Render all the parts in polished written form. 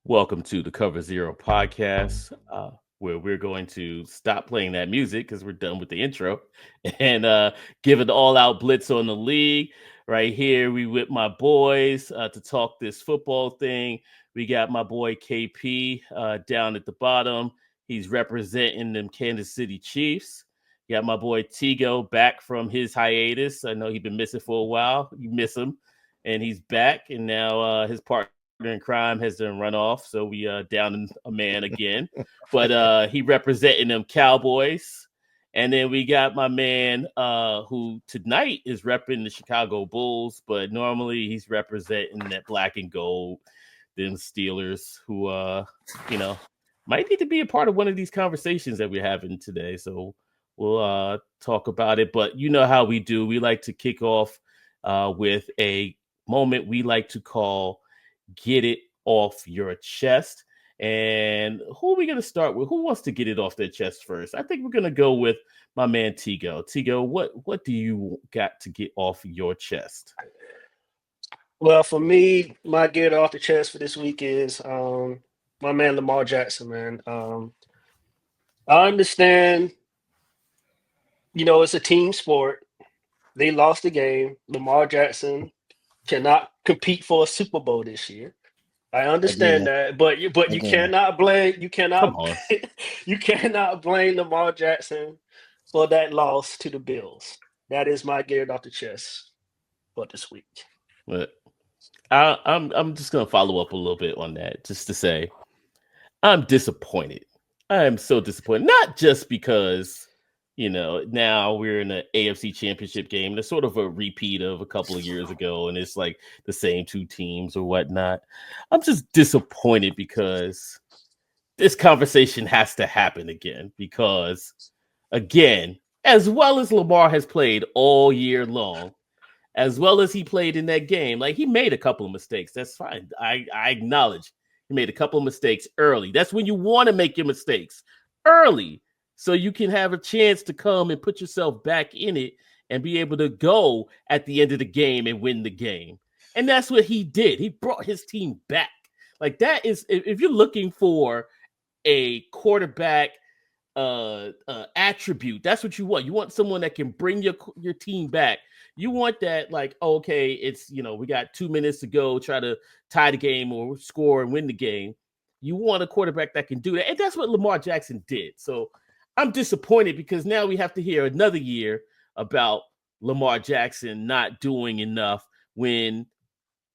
Welcome to the Cover Zero podcast, where we're going to stop playing that music because we're done with the intro and give an all-out blitz on the league. Right here, we with my boys to talk this football thing. We got my boy KP down at the bottom. He's representing them Kansas City Chiefs. Got my boy Tigo back from his hiatus. I know he's been missing for a while. You miss him, and he's back. And now his partner in crime has done run off, so we down a man again. But he representing them Cowboys. And then we got my man who tonight is repping the Chicago Bulls, but normally he's representing that black and gold, them Steelers, who might need to be a part of one of these conversations that we're having today. So we'll talk about it. But you know how we do. We like to kick off with a moment we like to call Get It Off Your Chest. And who are we going to start with? Who wants to get it off their chest first? I think we're going to go with my man Tigo. Tigo, what do you got to get off your chest? Well, for me, my get off the chest for this week is my man Lamar Jackson, man. I understand, it's a team sport. They lost the game. Lamar Jackson cannot compete for a Super Bowl this year. I understand Again, that, but you again. Come on. you cannot blame Lamar Jackson for that loss to the Bills. That is my get off the chest for this week. But I'm just gonna follow up a little bit on that, just to say I'm disappointed. I am so disappointed. Not just because now we're in an AFC Championship game. It's sort of a repeat of a couple of years ago, and it's like the same two teams or whatnot. I'm just disappointed because this conversation has to happen again. Because again, as well as Lamar has played all year long, as well as he played in that game, like he made a couple of mistakes. That's fine. I acknowledge he made a couple of mistakes early. That's when you want to make your mistakes early, so you can have a chance to come and put yourself back in it and be able to go at the end of the game and win the game. And that's what he did. He brought his team back. Like that is, if you're looking for a quarterback attribute, that's what you want. You want someone that can bring your team back. You want that, like, okay, it's we got 2 minutes to go, try to tie the game or score and win the game. You want a quarterback that can do that, and that's what Lamar Jackson did. So I'm disappointed because now we have to hear another year about Lamar Jackson not doing enough when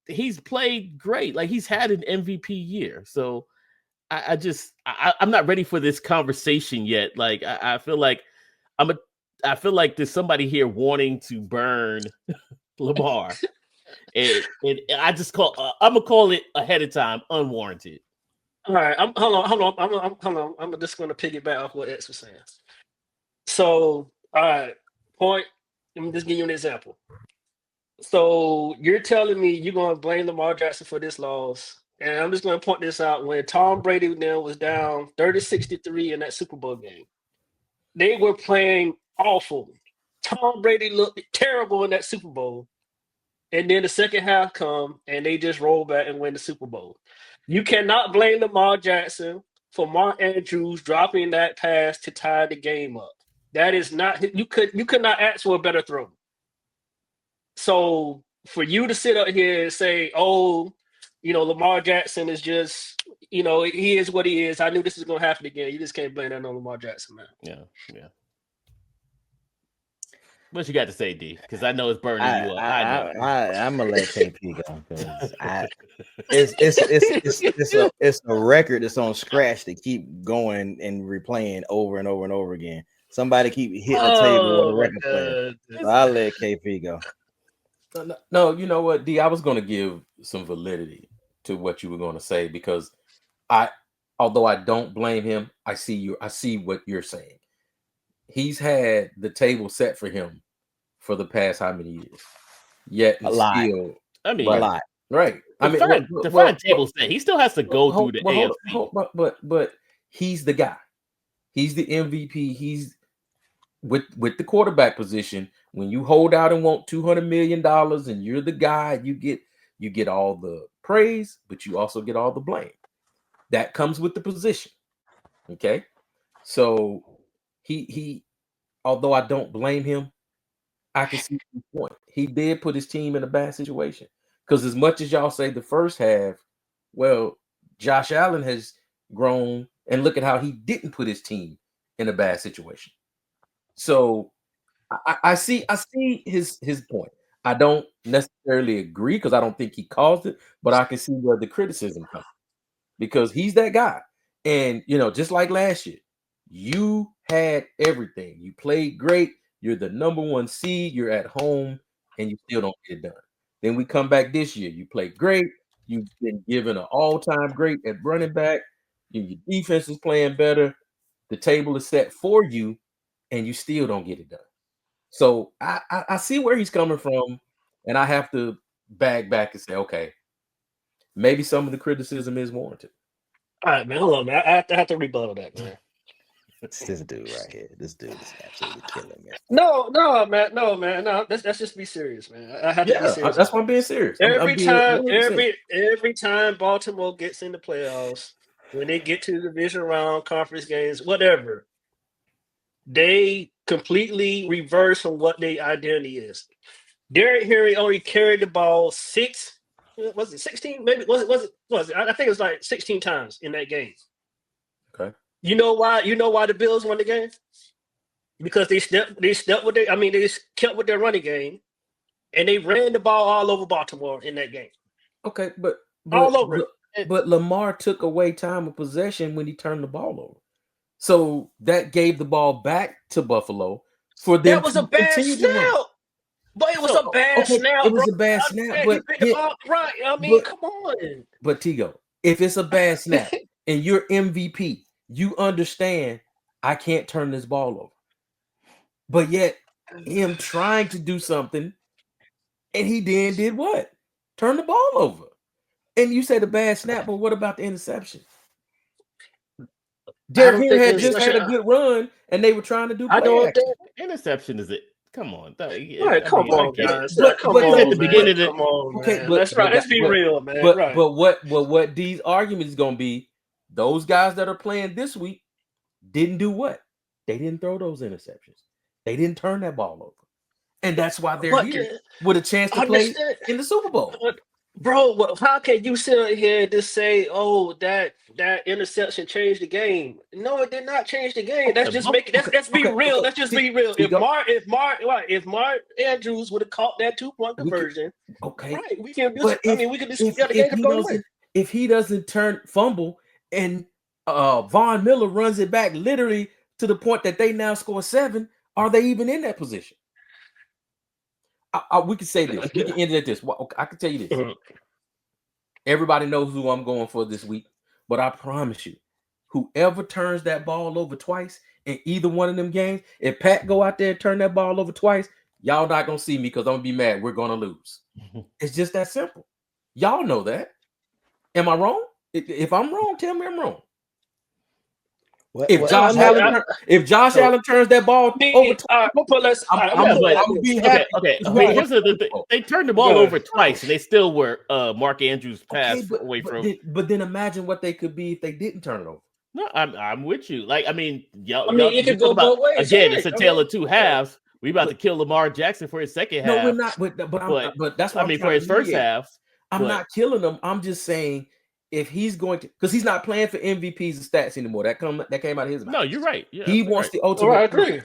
he's played great. Like he's had an MVP year. So I'm not ready for this conversation yet. Like I feel like I feel like there's somebody here wanting to burn Lamar. And I just I'm gonna call it ahead of time unwarranted. All right, hold on. I'm just going to piggyback off what X was saying. So, all right, point. Let me just give you an example. So you're telling me you're going to blame Lamar Jackson for this loss, and I'm just going to point this out. When Tom Brady then was down 30-63 in that Super Bowl game, they were playing awful. Tom Brady looked terrible in that Super Bowl, and then the second half come and they just roll back and win the Super Bowl. You cannot blame Lamar Jackson for Mark Andrews dropping that pass to tie the game up. That is not you could not ask for a better throw. So for you to sit up here and say, "Oh, Lamar Jackson is just, he is what he is. I knew this was going to happen again." You just can't blame that on Lamar Jackson, man. Yeah. What you got to say, D? Because I know it's burning you up. I'm gonna let KP go because it's a record that's on scratch to keep going and replaying over and over and over again. Somebody keep hitting the table with a record player. So I'll let KP go. No, you know what, D? I was going to give some validity to what you were going to say because although I don't blame him, I see what you're saying. He's had the table set for him for the past how many years? Yet a lot. Still, I mean, a lot. Right. The table set. He still has to go through the AFC. But he's the guy. He's the MVP. He's with the quarterback position. When you hold out and want $200 million and you're the guy, you get all the praise, but you also get all the blame. That comes with the position. Okay. So he although I don't blame him, I can see his point. He did put his team in a bad situation. Because as much as y'all say the first half, well, Josh Allen has grown, and look at how he didn't put his team in a bad situation. So I see his point. I don't necessarily agree because I don't think he caused it, but I can see where the criticism comes because he's that guy. And just like last year, you had everything. You played great. You're the number 1 seed. You're at home, and you still don't get it done. Then we come back this year. You play great. You've been given an all-time great at running back. Your defense is playing better. The table is set for you, and you still don't get it done. So I see where he's coming from, and I have to back and say, okay, maybe some of the criticism is warranted. All right, man. Hold on, man. I have to rebuttal that, man. This dude right here. This dude is absolutely killing me. No, man. No, let's just be serious, man. I have to be serious. That's why I'm being serious. Every time Baltimore gets in the playoffs, when they get to the division round, conference games, whatever, they completely reverse from what their identity is. Derrick Henry only carried the ball 16? Maybe was it? I think it was like 16 times in that game. Okay. You know why the Bills won the game? Because they kept with their running game, and they ran the ball all over Baltimore in that game. Okay, but all over it. But Lamar took away time of possession when he turned the ball over. So that gave the ball back to Buffalo for them. That was a bad snap. But it was a bad snap. It was a bad snap. But right. I mean, come on. But Tigo, if it's a bad snap and you're MVP, you understand I can't turn this ball over. But yet him trying to do something, and he then did what? Turn the ball over. And you said a bad snap, but what about the interception? Derrick Henry had just had a good run, and they were trying to do play action. Interception is it? Come on, come on, guys. Come on, at the beginning. Come on, okay, that's right. Let's be real, man. But what these arguments is gonna be? Those guys that are playing this week didn't do what? They didn't throw those interceptions. They didn't turn that ball over, and that's why they're here with a chance to play in the Super Bowl. Bro, how can you sit here and just say, "Oh, that interception changed the game"? No, it did not change the game. Let's just make it. Let's be real. Let's just be real. If Mark Andrews would have caught that 2-point conversion, right? We can. We can just get the game going away. If he doesn't fumble and Von Miller runs it back literally to the point that they now score 7, are they even in that position? We can say this. We can end it at this. I can tell you this. Everybody knows who I'm going for this week, but I promise you, whoever turns that ball over twice in either one of them games, if Pat go out there and turn that ball over twice, y'all not going to see me because I'm going to be mad. We're going to lose. It's just that simple. Y'all know that. Am I wrong? If I'm wrong, tell me I'm wrong. If Josh Allen turns that ball over, I'm be happy. Okay. Here's the thing. They turned the ball over twice, and they still were Mark Andrews pass away from. But then imagine what they could be if they didn't turn it over. No, I'm with you. It could go both ways. Again, it's a tale of two halves. We about to kill Lamar Jackson for his second half. No, we're not. But that's what for his first half. I'm not killing him. I'm just saying. If he's going to, because he's not playing for MVPs and stats anymore. That came out of his mouth. No, you're right. Yeah, he wants the ultimate. I agree.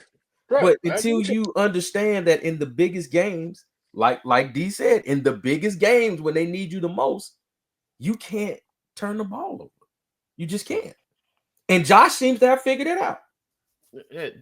Right. But until you understand that in the biggest games, like D said, in the biggest games when they need you the most, you can't turn the ball over. You just can't. And Josh seems to have figured it out.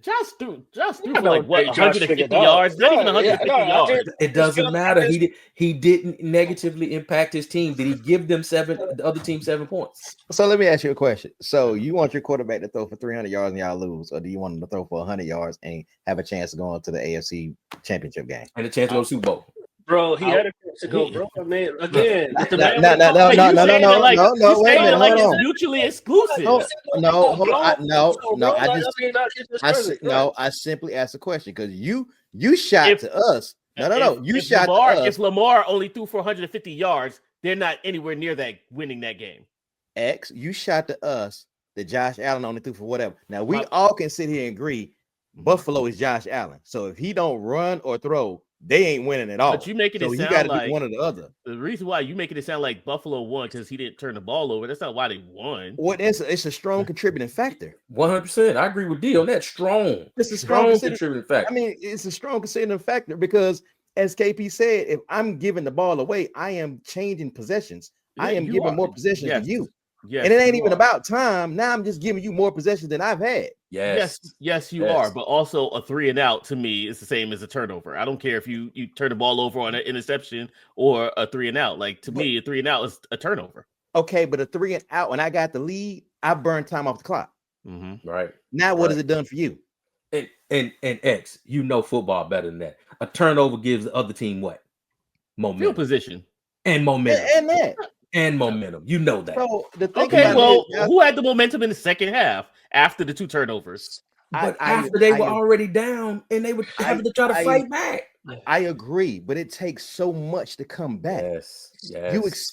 Josh threw for like what 150 yards, not even 150 yards. It doesn't matter. He didn't negatively impact his team. Did he give them the other team 7 points? So let me ask you a question. So you want your quarterback to throw for 300 yards and y'all lose, or do you want him to throw for 100 yards and have a chance to go into the AFC Championship game and a chance to go to Super Bowl? Bro, he had a chance to go, bro. I mean, again, no. Wait a minute, hold on. Mutually exclusive. I simply asked a question because you shot to us. You shot to us. If Lamar only threw for 150 yards, they're not anywhere near that winning that game. X, you shot to us that Josh Allen only threw for whatever. Now we My- all can sit here and agree Buffalo is Josh Allen. So if he don't run or throw, they ain't winning at all. But you making so it he got sound to like do one or the other. the reason why you making it sound like Buffalo won because he didn't turn the ball over. That's not why they won. What it's a strong contributing factor. 100%. I agree with D on that. Strong. It's a strong contributing factor. I mean, it's a strong contributing factor because, as KP said, if I'm giving the ball away, I am changing possessions. Yeah, I am you giving are. more possessions Yes. to you. Yes, And it ain't you even are. about time. Now I'm just giving you more possessions than I've had. Yes, you are. But also a 3 and out to me is the same as a turnover. I don't care if you turn the ball over on an interception or a 3 and out. Like to me, a 3 and out is a turnover. Okay, but a 3 and out, when I got the lead, I burned time off the clock. Mm-hmm. Right. Now what has it done for you? And X, you know football better than that. A turnover gives the other team what? Momentum. Field position. And momentum. And that. And momentum. You know that. So the thing Okay, about well, it is, who had the momentum in the second half after the 2 turnovers? But after they were already down and they were having to try to fight back. I agree, but it takes so much to come back. Yes.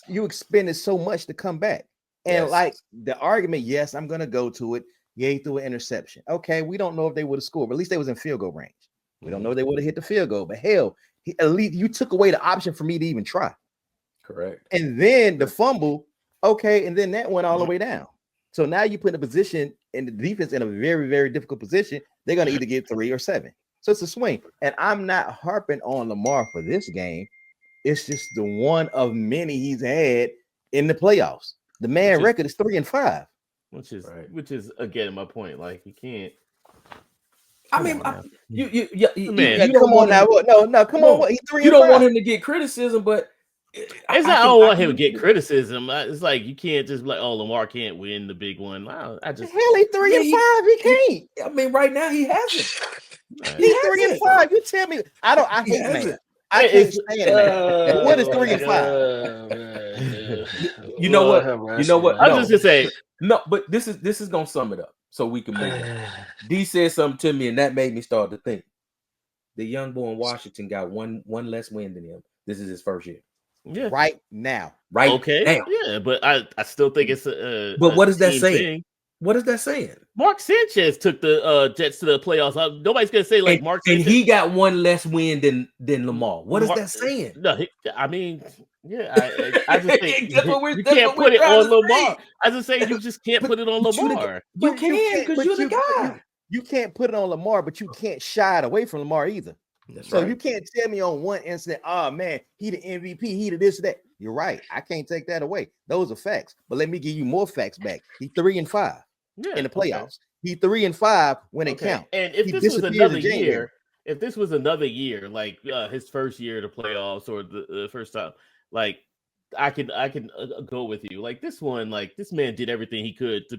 You expended so much to come back. And like the argument, yes, I'm gonna go to it. Yeah, he threw an interception. Okay, we don't know if they would have scored, but at least they was in field goal range. We don't know if they would have hit the field goal, but hell, at least you took away the option for me to even try. Correct. And then the fumble, okay, and then that went all the way down. So now you put in a position in the defense in a very, very difficult position. They're gonna either get 3 or 7. So it's a swing. And I'm not harping on Lamar for this game. It's just the one of many he's had in the playoffs. The man record is 3 and 5. Which is again my point. Like you can't. I mean, you come on now. No, come on. What? He 3 you and don't 5. want him to get criticism, but I don't want him to get criticism. It's like you can't just be like, oh, Lamar can't win the big one. I just hell, he 3 and 5. He can't. I mean, right now he hasn't. He's 3 and 5. You tell me. I hate man. I can't stand man. But what is 3 and 5? You know what? You know what? I was just gonna say no, but this is gonna sum it up so we can move on. D said something to me, and that made me start to think. The young boy in Washington got one less win than him. This is his first year. Yeah. Right now. Right. Okay. Now. Yeah, but I still think it's a. But what is that saying? Thing. What is that saying? Mark Sanchez took the Jets to the playoffs. Nobody's gonna say like Mark Sanchez. And he got one less win than Lamar. What is that saying? No, I mean, yeah, I just think you can't put it on Lamar. I just say you just can't put it on Lamar. You can because you're the guy. You can't put it on Lamar, but you can't shy it away from Lamar either. That's so right. You can't tell me on one incident, oh man, he the MVP, he the this, that. You're right. I can't take that away. Those are facts. But let me give you more facts back. He 3 and 5 in the playoffs. Okay. He 3 and 5 when it counts. And if this was another year, if this was another year, like his first year to playoffs or the first time, like I can go with you. Like this one, like this man did everything he could to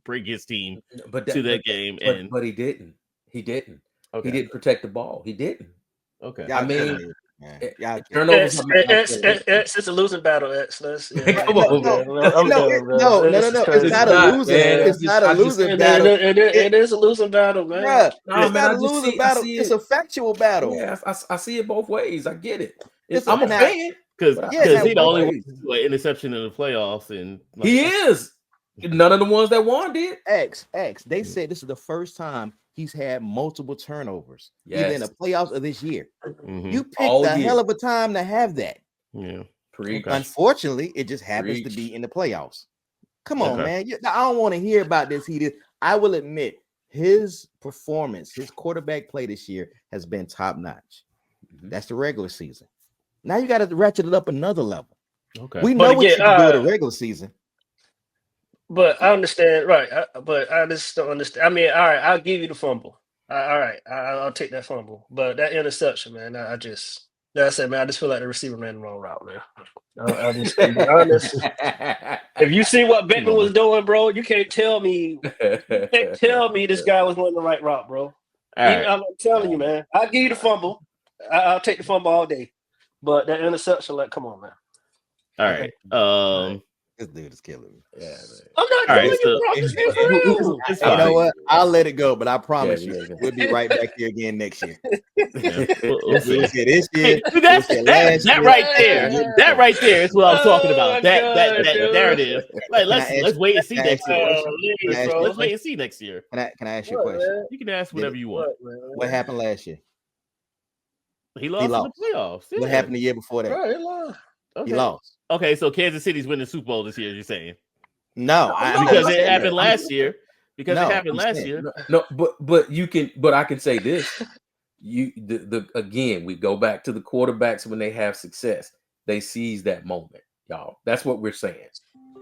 bring his team to that game, but he didn't. He didn't. Okay. He didn't protect the ball. He didn't. Okay. I mean, turnovers. It's a losing battle. X. Come on, no. It's not a losing. It's not a losing battle. It is a losing battle, man. Bruh, it's not a losing battle. It's a factual battle. Yeah, I see it both ways. I get it. I'm a fan because he the only one to do an interception in the playoffs, and like, he is. None of the ones that won did. X. They said this is the first time he's had multiple turnovers, either in the playoffs or this year. Mm-hmm. You picked a hell of a time to have that. Yeah. Unfortunately, it just happens to be in the playoffs. Come on, man. I don't want to hear about this. I will admit his performance, his quarterback play this year has been top notch. Mm-hmm. That's the regular season. Now you got to ratchet it up another level. Okay. We know what you can do in the regular season. But I understand, right? But I just don't understand. I mean, all right, I'll give you the fumble. All right, I'll take that fumble. But that interception, man, I just feel like the receiver ran the wrong route, man. I just, to be honest, if you see what Beckman was doing, bro, you can't tell me. This guy was running the right route, bro. I'm telling you, man. I'll give you the fumble. I'll take the fumble all day. But that interception, like, come on, man. All right. This dude is killing me. Yeah, man. I'm not All right, doing so- you, bro. I'm just being for real. It's You know fine. what? I'll let it go, but I promise Yeah, you, yeah. we'll be right back here again next year. Yeah, We'll we'll see. see this year. See, that's we'll see that last year. right there. Yeah. That right there is what I was talking Oh, about. my That God, dude. narrative. Like Can I ask let's wait and see can I next ask you a year. question? Can I ask you a Let's wait question? and see next year. Can I ask you a What, question? man? You can ask Did whatever it- you want. What, man? What happened last year? He lost in the lost. playoffs. What Yeah. happened the year before that? Bro, he lost. Okay. He lost. Okay, so Kansas City's winning the Super Bowl this year. You're saying No, No, because I'm it saying happened that. last year. Because No, it happened I'm last saying- year. No, but I can say this. The again, we go back to the quarterbacks when they have success, they seize that moment, y'all. That's what we're saying.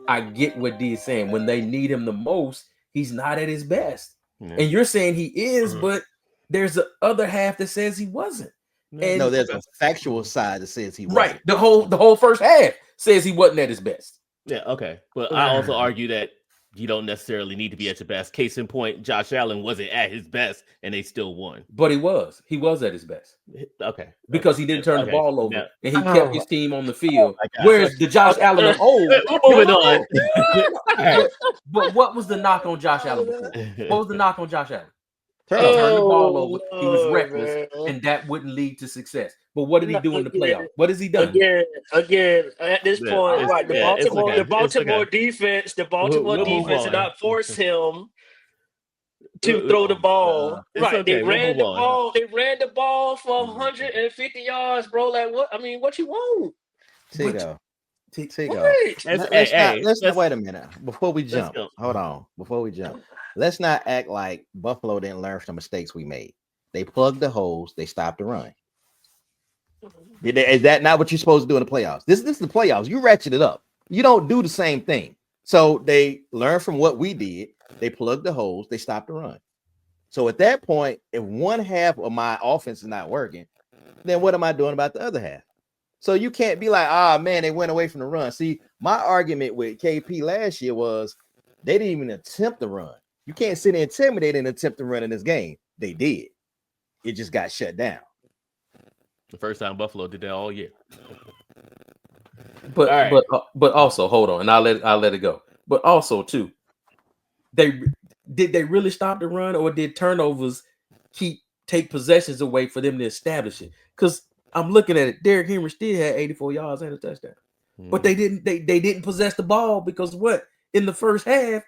I get what D is saying. When they need him the most, he's not at his best. Yeah. And you're saying he is, Mhm. but there's the other half that says he wasn't. And No, there's a factual side that says he right, wasn't. the whole first half says he wasn't at his best. Yeah, okay. But I also argue that you don't necessarily need to be at your best. Case in point, Josh Allen wasn't at his best and they still won. But he was at his best Okay. because he didn't turn the Okay. ball over Now- and he kept his team on the field. my God. Whereas the Josh Allen of old, We're moving on. But what was the knock on Josh Allen before? What was the knock on Josh Allen? He Turnover. turned the ball over. He was Lord, reckless, man. and that wouldn't lead to success. But what did he do in the Again, playoffs? What has he done? Again, at this Yeah, point, it's- right? The yeah, it's Baltimore, okay. the It's Baltimore okay. defense, the Baltimore We'll move defense did on. not force him to throw the ball. It's Right? okay. They We'll ran move the on. ball. They ran the ball for 150 yards, bro. Like what? I mean, what you want? Tigo. Tigo. What? Let's Wait a minute. Before we jump, go. hold on. Before we jump, let's not act like Buffalo didn't learn from the mistakes we made. They plugged the holes. They stopped the run. Is that not what you're supposed to do in the playoffs? This is the playoffs. You ratchet it up. You don't do the same thing. So they learned from what we did. They plugged the holes. They stopped the run. So at that point, if one half of my offense is not working, then what am I doing about the other half? So you can't be like, man, they went away from the run. See, my argument with KP last year was they didn't even attempt the run. You can't sit there and tell me they didn't attempt to run in this game. They did. It just got shut down. The first time Buffalo did that all year. But All right. but also hold on, and I'll let it go. But also too, did they really stop the run, or did turnovers take possessions away for them to establish it? Because I'm looking at it, Derrick Henry still had 84 yards and a touchdown, but they didn't possess the ball because what in the first half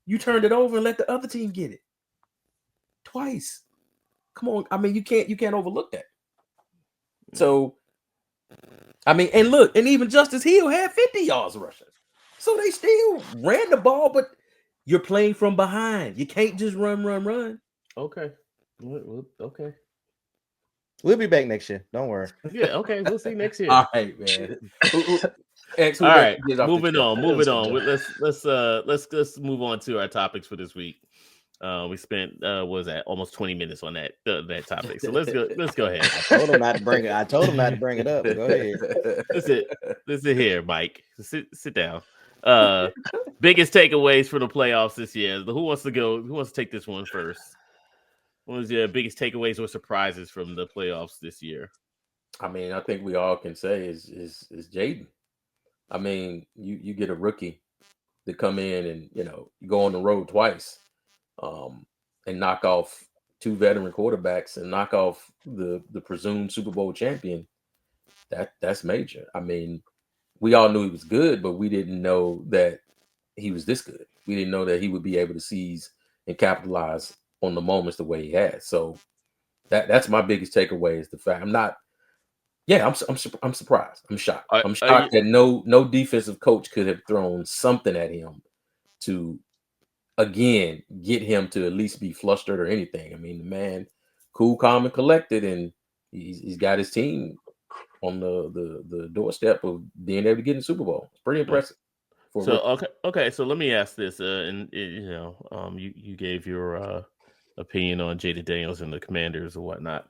you turned it over and let the other team get it twice. Come on, I mean you can't overlook that. So. I mean, and look, and even Justice Hill had 50 yards rushing. So they still ran the ball, but you're playing from behind. You can't just run. Okay. Okay. We'll be back next year. Don't worry. Yeah. Okay. We'll see next year. All right, man. X, All right. get off the Moving track? on. Let's move on to our topics for this week. We spent almost 20 minutes on that topic. So let's go ahead. I told him not to bring it up. Go ahead. Listen here, Mike. Sit down. Biggest takeaways for the playoffs this year. Who wants to go? Who wants to take this one first? What was your biggest takeaways or surprises from the playoffs this year? I mean, I think we all can say is Jaden. I mean, you get a rookie to come in and you go on the road twice. And knock off two veteran quarterbacks and knock off the presumed Super Bowl champion. That's major. I mean, we all knew he was good, but we didn't know that he was this good. We didn't know that he would be able to seize and capitalize on the moments the way he has. So that's my biggest takeaway is the fact I'm surprised. I'm shocked. I'm shocked that no defensive coach could have thrown something at him to again get him to at least be flustered or anything. I mean, the man cool, calm, and collected, and he's got his team on the doorstep of being able to get in the Super Bowl. It's pretty impressive. So okay. So let me ask this, you gave your opinion on Jaden Daniels and the Commanders or whatnot.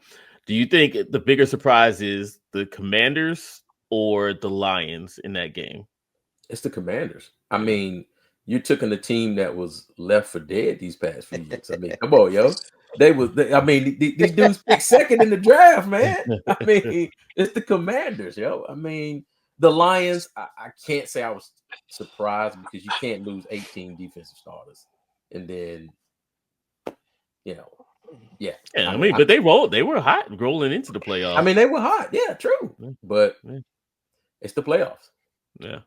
Do you think the bigger surprise is the Commanders or the Lions in that game? It's the Commanders. I mean, you took in a team that was left for dead these past few years. I mean, come on, yo. These dudes picked second in the draft, man. I mean, it's the Commanders, yo. I mean, The Lions, I can't say I was surprised because you can't lose 18 defensive starters. And then, yeah. I mean, but they were hot rolling into the playoffs. I mean, they were hot. Yeah, true. But it's the playoffs. Yeah.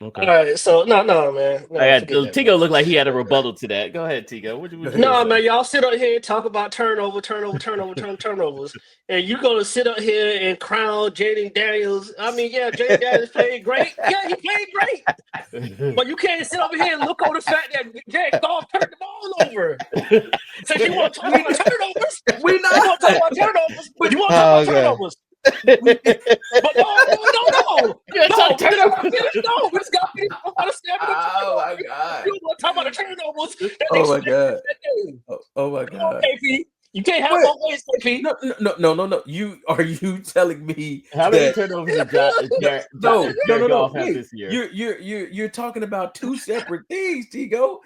Okay. All right. So no, man. No, Tigo looked like he had a rebuttal to that. Go ahead, Tigo. What you No, man. Y'all sit up here and talk about turnovers, and you gonna sit up here and crown Jaden Daniels. I mean, yeah, Jaden Daniels played great. Yeah, he played great. But you can't sit over here and look over the fact that Jared Goff turned the ball over. Since you want to talk about turnovers, we not want to talk about turnovers. But you want to talk about turnovers. But no. We just got Oh my god! You want to talk about the turnovers? Oh my god! KP, you can't have both ways, KP. No. Are you telling me how many turnovers did Goff have this year? You're talking about two separate things, Tigo.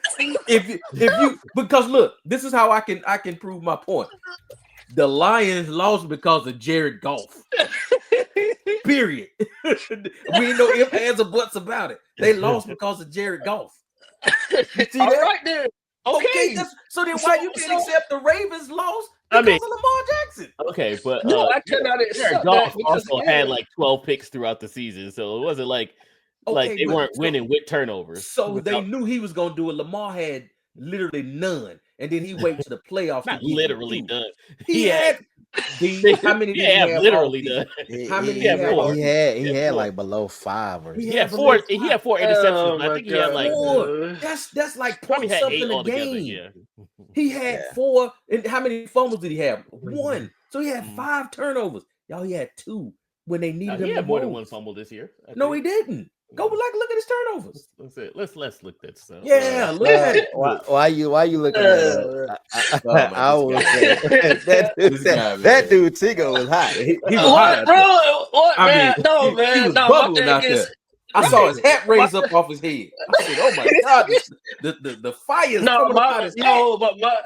If you because look, this is how I can prove my point. The Lions lost because of Jared Goff. Period. We ain't no ifs, ands, or buts about it. They lost because of Jared Goff. You see that? All right, then. Okay. So then why you can't accept the Ravens loss because of Lamar Jackson? Okay, but no, I cannot accept Jared Goff also had like 12 picks throughout the season, so it wasn't like they weren't winning with turnovers. So they knew he was going to do it. Lamar had literally none. And then he waited to the playoffs. Not literally done. He had how many? He had literally done. How many? He had like below 5 or he had 4. He had 4 interceptions. I think he had like 4. That's like point something a game. Yeah. He had 4. And how many fumbles did he have? 1. So he had 5 turnovers. Y'all, he had 2 when they needed him. He had more than 1 fumble this year. No, he didn't. Go look at his turnovers. Let's look at stuff. Yeah, look at it. Why you looking at it? I was that dude Tigo was hot. He was hot, bro. What, man? No, man. He was bubbling out there. I saw his hat raise up off his head. I said, "Oh my god, the fire's coming out his head."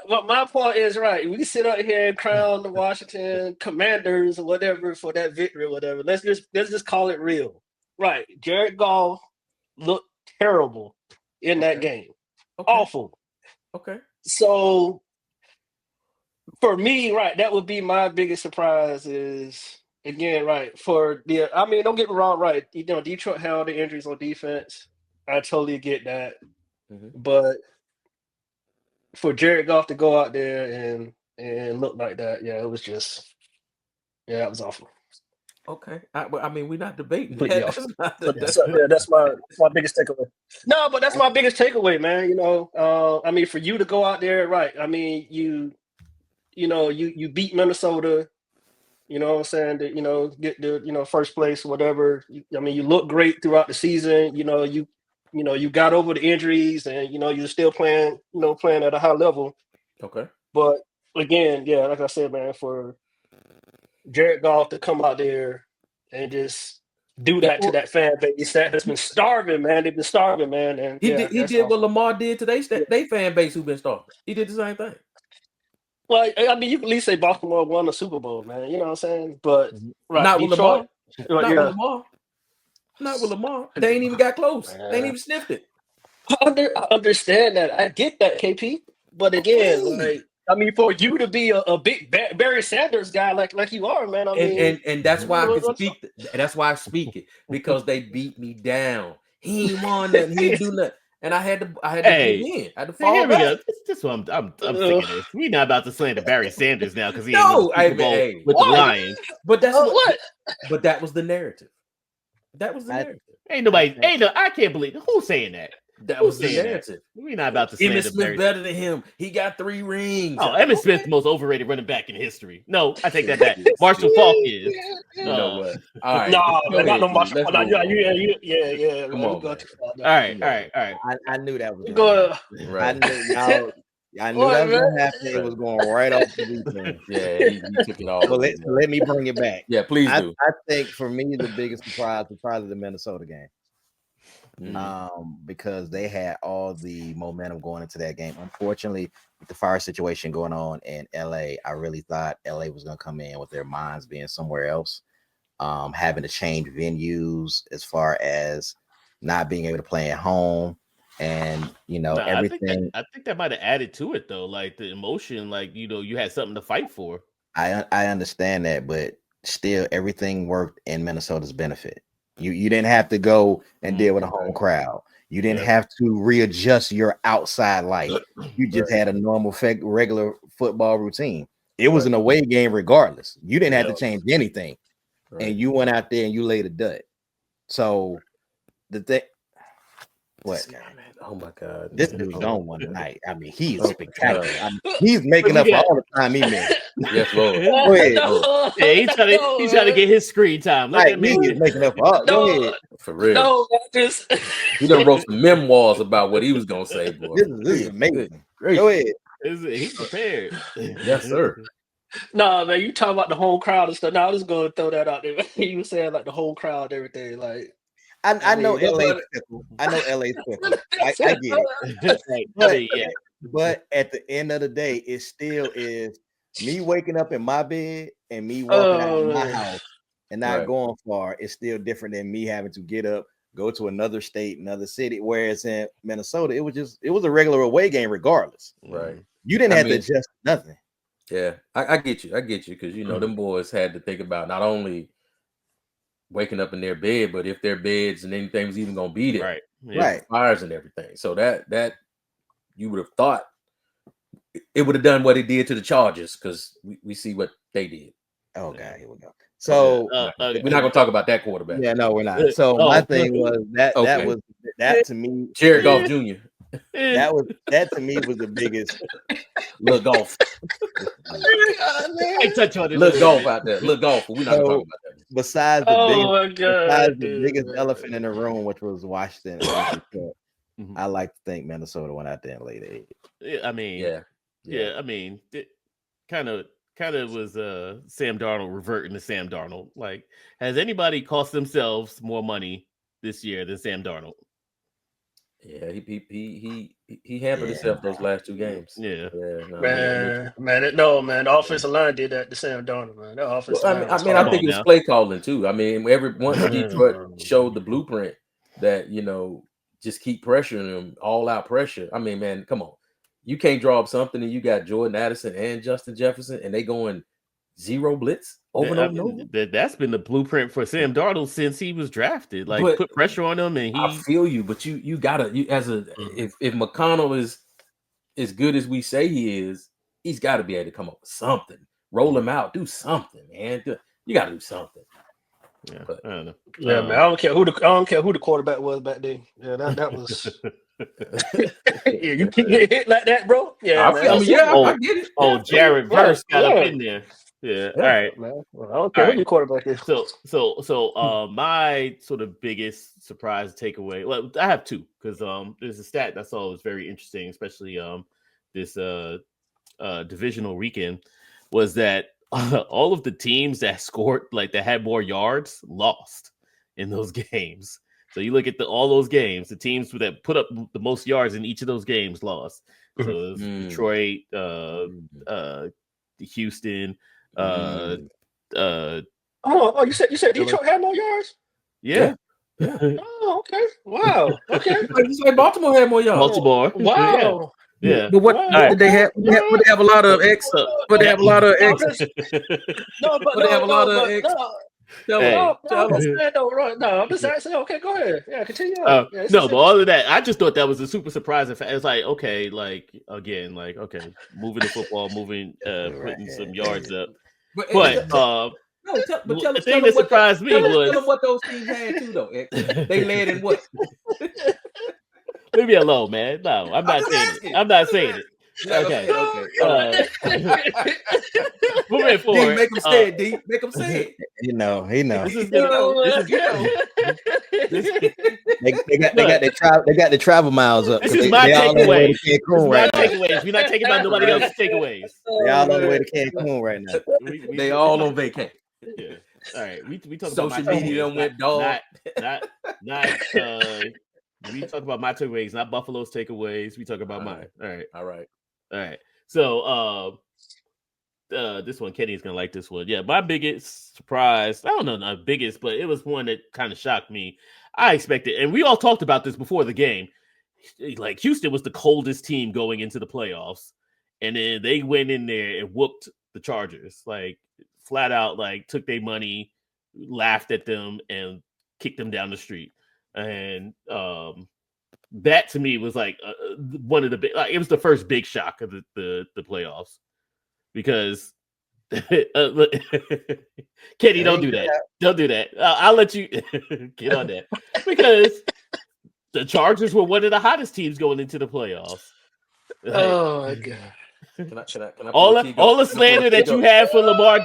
But my point is right. We sit up here and crown the Washington Commanders or whatever for that victory or whatever. Let's just call it real. Right, Jared Goff looked terrible in that game. Okay. Awful. Okay. So for me, right, that would be my biggest surprise is again, right, I mean, don't get me wrong, right. Detroit had all the injuries on defense. I totally get that. Mm-hmm. But for Jared Goff to go out there and look like that, it was awful. Okay, I mean, we're not debating. But that's my biggest takeaway. No, but that's my biggest takeaway, man. I mean, for you to go out there, right? I mean, you beat Minnesota. You know what I'm saying? To get the first place, whatever. I mean, you look great throughout the season. You got over the injuries, and you're still playing at a high level. Okay. But again, like I said, man, for Jared Goff to come out there and just do that to that fan base that's been starving, man. They've been starving, man. And he did what Lamar did to they fan base who've been starving. He did the same thing. Well, I mean, you can at least say Baltimore won the Super Bowl, man. You know what I'm saying? But not with Lamar. Not with Lamar. They ain't even got close. They ain't even sniffed it. I understand that. I get that, KP. But again, I mean, for you to be a big Barry Sanders guy like you are, man. I mean, and that's why I can speak. That's why I speak it because they beat me down. He ain't won nothing. He didn't do nothing, and I had to. I had to fall here back. We go. This is what I'm sick of this. We're not about to slander Barry Sanders now because he ain't won the Super Bowl with the Lions. But that's what. But that was the narrative. That was the narrative. I can't believe who's saying that. That was the narrative. We're not about to say Emmitt Smith better than him. He got 3 rings. Oh, Emmitt Smith, the most overrated running back in history. No, I take that back. Marshall Faulk is. You know what? All right. No, not no Marshall Faulk. Yeah. Come on. All right. I knew that was going right. I knew that was going to happen. It was going right off the defense. Yeah, he took it all. But let me bring it back. Yeah, please do. I think for me, the biggest surprise was probably the Minnesota game. Because they had all the momentum going into that game. Unfortunately, with the fire situation going on in LA, I really thought LA was going to come in with their minds being somewhere else. having to change venues as far as not being able to play at home, and Nah, everything. I think that might have added to it though, like the emotion, like you had something to fight for. I understand that, but still, everything worked in Minnesota's benefit. You didn't have to go and deal with a home crowd. You didn't have to readjust your outside life. You just had a normal, regular football routine. It was an away game regardless. You didn't have to change anything, and you went out there and you laid a dud. So the thing, what? Oh my God, This dude's on one tonight. I mean, he is Oh, spectacular. God. I mean, he's making up for all the time he missed. Yes, Lord. Go ahead. Yeah, he's trying to get his screen time. Let Right, that man he is making up for all. Go ahead. For real. No, just He done wrote some memoirs about what he was gonna say, boy. This is amazing. Great. Go ahead. He's prepared. Yes, sir. no, man. You talk about the whole crowd and stuff. Now I'm just gonna throw that out there. You were saying like the whole crowd, and everything. Like I know mean, LA's fickle. I know LA's fickle. I get it. But at the end of the day, it still is me waking up in my bed and me walking out of my house and not going far. It's still different than me having to get up, go to another state, another city. Whereas in Minnesota, it was a regular away game regardless. Right. You didn't have to adjust nothing. Yeah, I get you. I get you because them boys had to think about not only waking up in their bed, but if their beds and anything was even gonna be there, right, fires and everything. So that you would have thought it would have done what it did to the Chargers because we see what they did. Oh God, here we go. So we're not gonna talk about that quarterback. Yeah, no, we're not. So my thing was that to me, Jared Goff Jr. That to me was the biggest. Look golf. I touch on it. Look golf out there. Look golf. We're not gonna talk about that. Besides the biggest elephant in the room, which was Washington. I like to think Minnesota went out there and laid it. Yeah, I mean, I mean, it kind of was Sam Darnold reverting to Sam Darnold. Like, has anybody cost themselves more money this year than Sam Darnold? Yeah, he hampered himself those last two games. Yeah, man. The offensive line did that to Sam Darnold, man. That offensive line. I think it was play calling too. I mean, once Detroit showed the blueprint that just keep pressuring them, all out pressure. I mean, man, come on, you can't draw up something and you got Jordan Addison and Justin Jefferson and they going zero blitz over and over. That's been the blueprint for Sam Darnold since he was drafted. Like, put pressure on him, and I feel you, but you gotta if McConnell is as good as we say he is, he's got to be able to come up with something, roll him out, do something, man. You got to do something. Yeah, I don't know. Yeah, man. I don't care who the quarterback was back then. Yeah, that was. Yeah, you keep getting hit like that, bro. Yeah, I get it. Oh, Jared Verse got up in there. Yeah. All right, man. Well, I don't care who the quarterback is. So, my sort of biggest surprise takeaway. Well, I have two because there's a stat that I saw was very interesting, especially this divisional weekend, was that all of the teams that scored, like that had more yards, lost in those games. So you look at all those games, the teams that put up the most yards in each of those games lost. So it was Detroit, Houston. You said Detroit had more yards? Yeah. Oh, okay. Wow. Okay. You said Baltimore had more yards. Baltimore. Wow. Yeah. But what did they have? Would they have a lot of X? Would they have a lot of X? No, but they have a lot of X? No, I'm just saying. Okay, go ahead. Yeah, continue. No, but all of that, I just thought that was a super surprising fact. It's like, okay, like again, like okay, moving the football, putting some yards up. But the thing that surprised me was tell them what those teams had too, though. They led in what? Leave me alone, man. No, I'm not saying it. I'm not saying it. Okay. Moving forward. Make them say it, D. Make them say it. He know. They got the travel miles up. This is my takeaway. We're not taking about nobody else's takeaways. They all on the way to Cancun right now. They all on vacation. Yeah. All right. We talk social about media went dog. We talk about my takeaways, not Buffalo's takeaways. We talk about mine. All right. All right. So this one, Kenny's gonna like this one. Yeah, my biggest surprise, I don't know, not biggest, but it was one that kind of shocked me. I expected, and we all talked about this before the game. Like Houston was the coldest team going into the playoffs, and then they went in there and whooped the Chargers, like flat out, like took their money, laughed at them, and kicked them down the street. And that to me was like one of the big. It was the first big shock of the playoffs because Kenny, don't do that. Don't do that. I'll let you get on that because the Chargers were one of the hottest teams going into the playoffs. Like, oh my god! Can I all the slander that you have for Lamar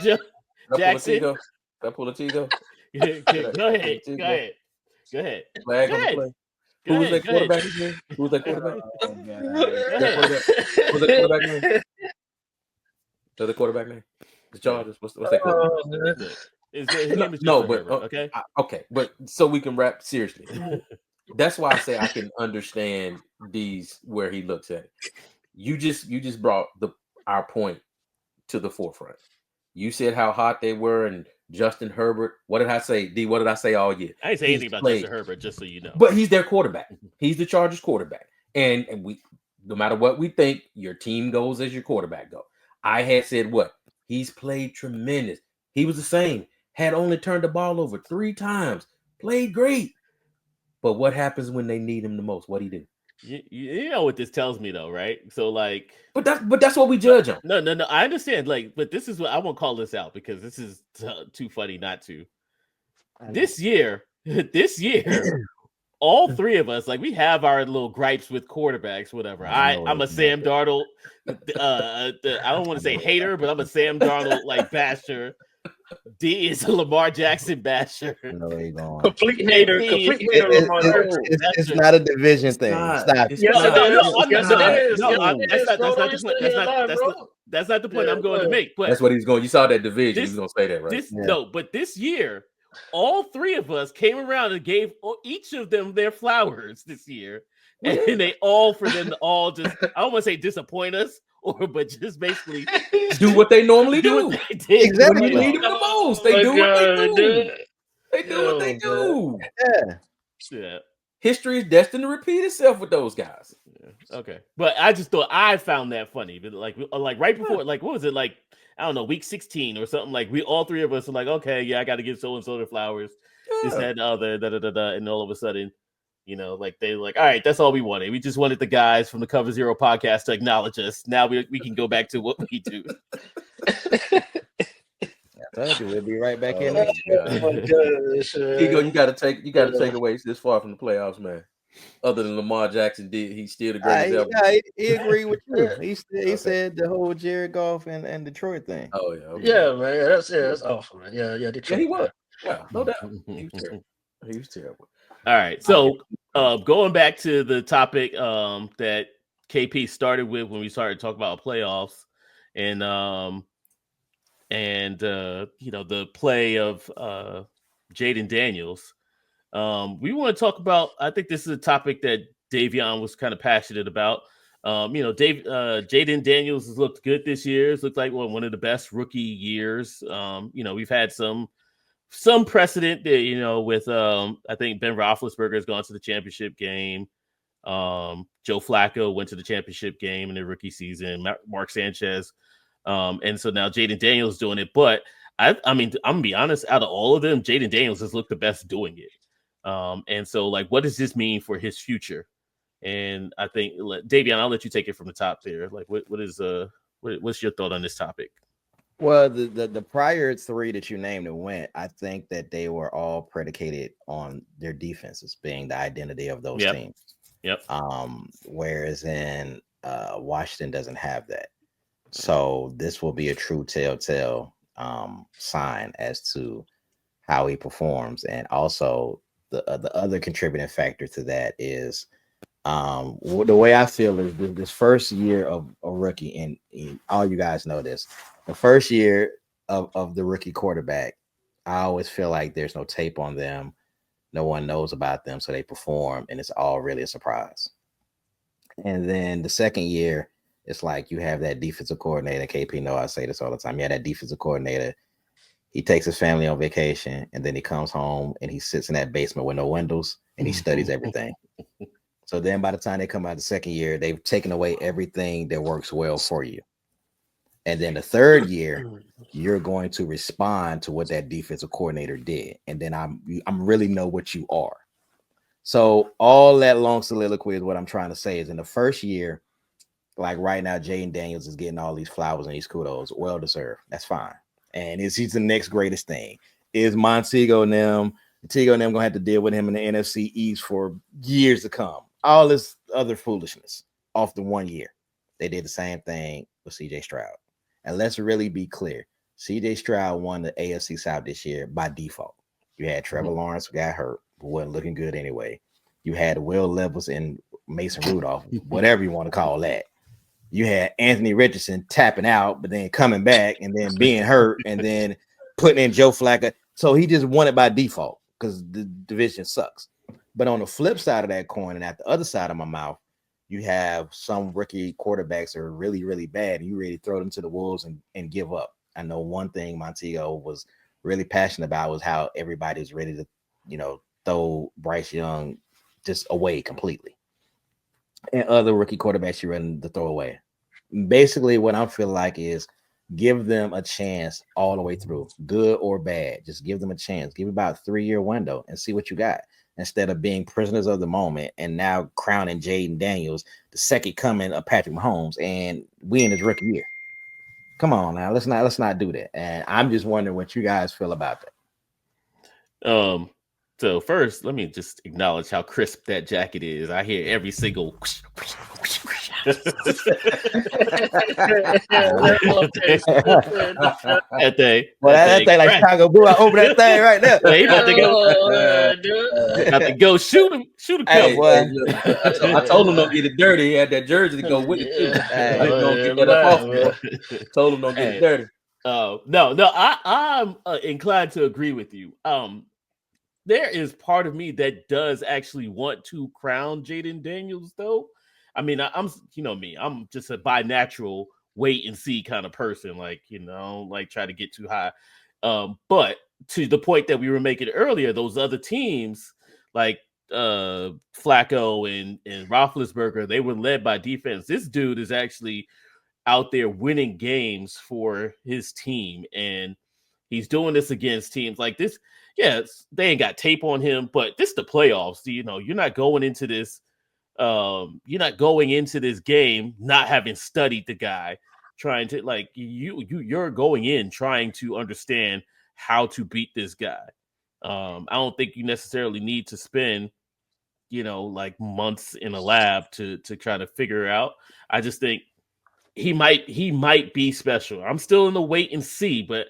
Jackson. Can I pull a Tigo? Go ahead. Flag on the play. Who was that quarterback again? Who was that quarterback? Who was that quarterback name? The quarterback name? The Chargers. What's that quarterback? His name is no, but Herbert, okay. Okay, but so we can wrap seriously. That's why I say I can understand these where he looks at it. You just brought our point to the forefront. You said how hot they were, and Justin Herbert. What did I say, D? What did I say all year? I didn't say anything about Justin Herbert, just so you know. But he's their quarterback. He's the Chargers quarterback, and we, no matter what we think, your team goes as your quarterback go. I had said what? He's played tremendous. He was the same. Had only turned the ball over 3 times. Played great. But what happens when they need him the most? What do he do? You know what this tells me, though, right? So, like, but that's what we judge on. No. I understand. Like, but this is what I won't call this out because this is too funny not to. This year, all 3 of us, like, we have our little gripes with quarterbacks, whatever. I'm a Sam Darnold. I don't want to say hater, but I'm a Sam Darnold like basher. D is a Lamar Jackson basher. No, he going. Complete hater. It's not a division thing. Stop. That's not the point I'm going to make. But that's what he's going. You saw that division. He's going to say that, right? No, but this year, all 3 of us came around and gave each of them their flowers this year, and they all for them to all just, I don't want to say disappoint us, but just basically do what they normally do. Exactly. When you need them the most, they do what they do. They do what they do. Yeah. History is destined to repeat itself with those guys. Yeah. Okay, but I just thought I found that funny. But like right before, like what was it like? I don't know, week 16 or something. Like we all 3 of us are like, okay, yeah, I got to give so and so their flowers. This, that, and the other, and all of a sudden, you know, like they're like, all right, that's all we wanted. We just wanted the guys from the Cover Zero podcast to acknowledge us. Now we can go back to what we do. I told you we'll be right back in. You got to take away this far from the playoffs, man. Other than Lamar Jackson, he's still the greatest ever. He agreed with you. He said the whole Jared Goff and Detroit thing. Oh yeah, okay. Yeah, man. That's awful, man. Yeah, Detroit. Yeah, he was. Yeah, no doubt. He was terrible. All right, so going back to the topic that KP started with when we started talking about playoffs, and you know, the play of Jaden Daniels. We want to talk about, I think this is a topic that Davion was kind of passionate about. You know, Jaden Daniels has looked good this year. It's looked like one of the best rookie years. You know, we've had some precedent there, you know, with I think Ben Roethlisberger has gone to the championship game. Joe Flacco went to the championship game in the rookie season. Mark Sanchez. And so now Jaden Daniels doing it. But I mean, I'm gonna be honest, out of all of them, Jaden Daniels has looked the best doing it. And so, like, what does this mean for his future? And I think, Davion, I'll let you take it from the top there. Like, what's your thought on this topic? Well, the prior 3 that you named and went, I think that they were all predicated on their defenses being the identity of those teams. Yep. Whereas in Washington doesn't have that. So this will be a true telltale sign as to how he performs. And also the other contributing factor to that is the way I feel is this first year of a rookie, and all you guys know this, the first year of the rookie quarterback, I always feel like there's no tape on them. No one knows about them, so they perform, and it's all really a surprise. And then the second year It's like you have that defensive coordinator. KP know I say this all the time. Yeah, that defensive coordinator. He takes his family on vacation and then he comes home and he sits in that basement with no windows and he studies everything. So then by the time they come out the second year, they've taken away everything that works well for you. And then the third year, you're going to respond to what that defensive coordinator did. And then I'm really know what you are. So all that long soliloquy is what I'm trying to say is in the first year, like right now, Jaden Daniels is getting all these flowers and these kudos. Well deserved. That's fine. And he's the next greatest thing. Is Montego and them gonna have to deal with him in the NFC East for years to come? All this other foolishness off the 1 year. They did the same thing with CJ Stroud. And let's really be clear. CJ Stroud won the AFC South this year by default. You had Trevor Lawrence who got hurt, but wasn't looking good anyway. You had Will Levis and Mason Rudolph, whatever you want to call that. You had Anthony Richardson tapping out, but then coming back and then being hurt and then putting in Joe Flacco. So he just won it by default because the division sucks. But on the flip side of that coin and at the other side of my mouth, you have some rookie quarterbacks that are really, really bad. And you ready to throw them to the wolves and give up. I know one thing Montego was really passionate about was how everybody was ready to, throw Bryce Young just away completely. And other rookie quarterbacks you're ready to throw away. Basically, what I feel like is give them a chance all the way through, good or bad. Just give them a chance. Give about a 3-year window and see what you got instead of being prisoners of the moment and now crowning Jaden Daniels the second coming of Patrick Mahomes and we in his rookie year. Come on now, let's not do that. And I'm just wondering what you guys feel about that. So first, let me just acknowledge how crisp that jacket is. I hear every single. That thing like Chicago Blue. I open that thing right there. He about to go shoot him. Shoot a couple. Boy. I told him don't get it dirty. He had that jersey to go with it too. Don't get that up off. Told him don't get it dirty. No. I'm inclined to agree with you. There is part of me that does actually want to crown Jaden Daniels, though. I mean, I'm me. I'm just a by natural wait and see kind of person. Like, like try to get too high. But to the point that we were making earlier, those other teams like Flacco and Roethlisberger, they were led by defense. This dude is actually out there winning games for his team, and he's doing this against teams like this. Yeah, they ain't got tape on him, but this is the playoffs. You're not going into this. You're not going into this game not having studied the guy, trying to you're going in trying to understand how to beat this guy. I don't think you necessarily need to spend, like months in a lab to try to figure out. I just think he might be special. I'm still in the wait and see, but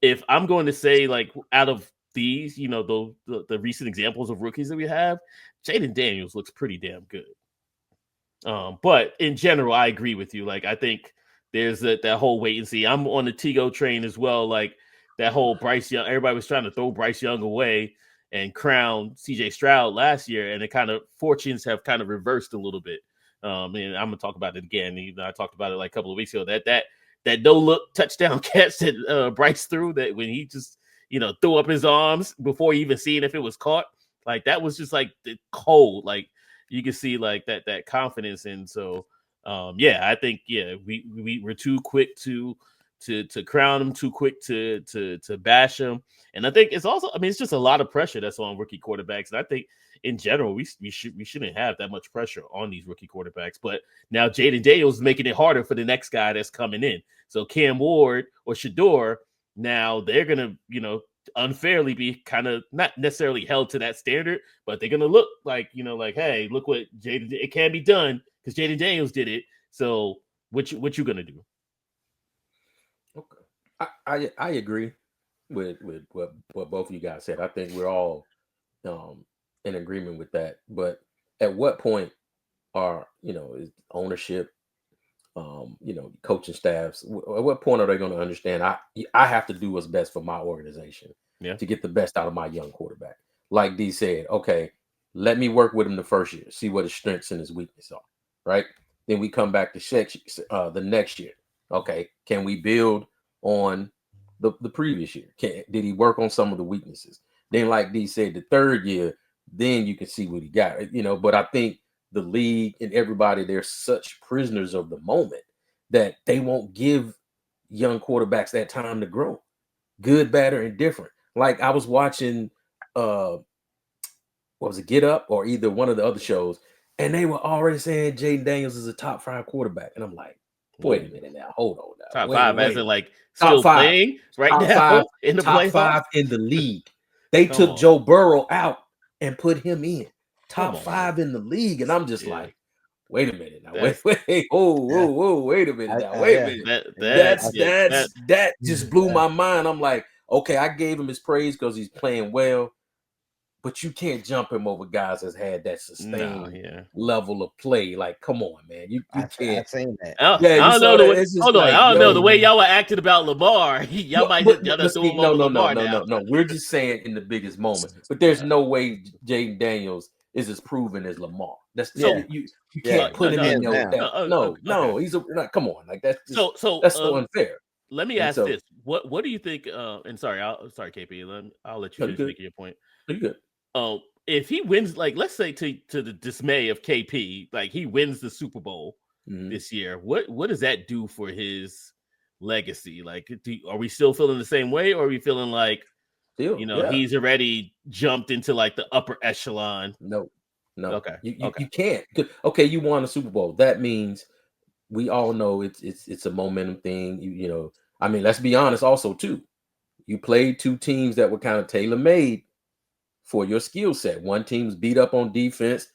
if I'm going to say like out of these, the recent examples of rookies that we have, Jaden Daniels looks pretty damn good. But in general, I agree with you. Like, I think there's that whole wait and see. I'm on the Tego train as well. Like that whole Bryce Young, everybody was trying to throw Bryce Young away and crown CJ Stroud last year, and it kind of fortunes have kind of reversed a little bit. And I'm gonna talk about it again. I talked about it like a couple of weeks ago. That no look touchdown catch that Bryce threw, that when he just threw up his arms before even seeing if it was caught, like that was just like the cold. Like you can see like that confidence. And so I think we were too quick to crown him, too quick to bash him. And I think it's also, it's just a lot of pressure that's on rookie quarterbacks. And I think in general, we shouldn't have that much pressure on these rookie quarterbacks. But now Jaden Daniels is making it harder for the next guy that's coming in. So Cam Ward or Shador, now they're gonna, unfairly be kind of not necessarily held to that standard, but they're gonna look like, like, hey, look what Jaden, it can be done because Jaden Daniels did it. So what you gonna do? Okay, I agree with what both of you guys said. I think we're all in agreement with that. But at what point are is ownership, coaching staffs, at what point are they going to understand I have to do what's best for my organization to get the best out of my young quarterback? Like D said, okay, let me work with him the first year, see what his strengths and his weaknesses are, right? Then we come back to the next year. Okay, can we build on the previous year? Did he work on some of the weaknesses? Then, like D said, the third year, then you can see what he got. But I think the league and everybody, they're such prisoners of the moment that they won't give young quarterbacks that time to grow. Good, bad, or indifferent. Like I was watching what was it, Get Up or either one of the other shows, and they were already saying Jaden Daniels is a top 5 quarterback. And I'm like, wait a minute now, hold on now. Top 5 as in like top still 5. playing right top now 5 in the top playoffs? 5 in the league. They Come took on. Joe Burrow out and put him in. Come Top on, 5 in the league. And I'm just Yeah. like, wait a minute now. That's- Wait. Whoa, wait a minute now. Wait a minute. That just blew my mind. I'm like, okay, I gave him his praise because he's playing well, but you can't jump him over guys that's had that sustained level of play. Like, come on, man. You can't. I've seen that. I don't know the way. Hold on, like, I don't know the way y'all were acting about Lamar. Y'all might just but throw him over Lamar now. No. We're just saying in the biggest moment. But there's no way Jaden Daniels is as proven as Lamar. That's you can't put him in there. No. He's come on, like that's just, that's so unfair. Let me ask this: what do you think? And sorry, KP. I'll let you finish making your point. Pretty good. If he wins, like let's say to the dismay of KP, like he wins the Super Bowl this year, what does that do for his legacy? Like, are we still feeling the same way, or are we feeling like he's already jumped into like the upper echelon? No. Okay. You can't. Okay, you won a Super Bowl. That means we all know it's a momentum thing. I mean, let's be honest also too. You played 2 teams that were kind of tailor-made for your skill set. One team's beat up on defense.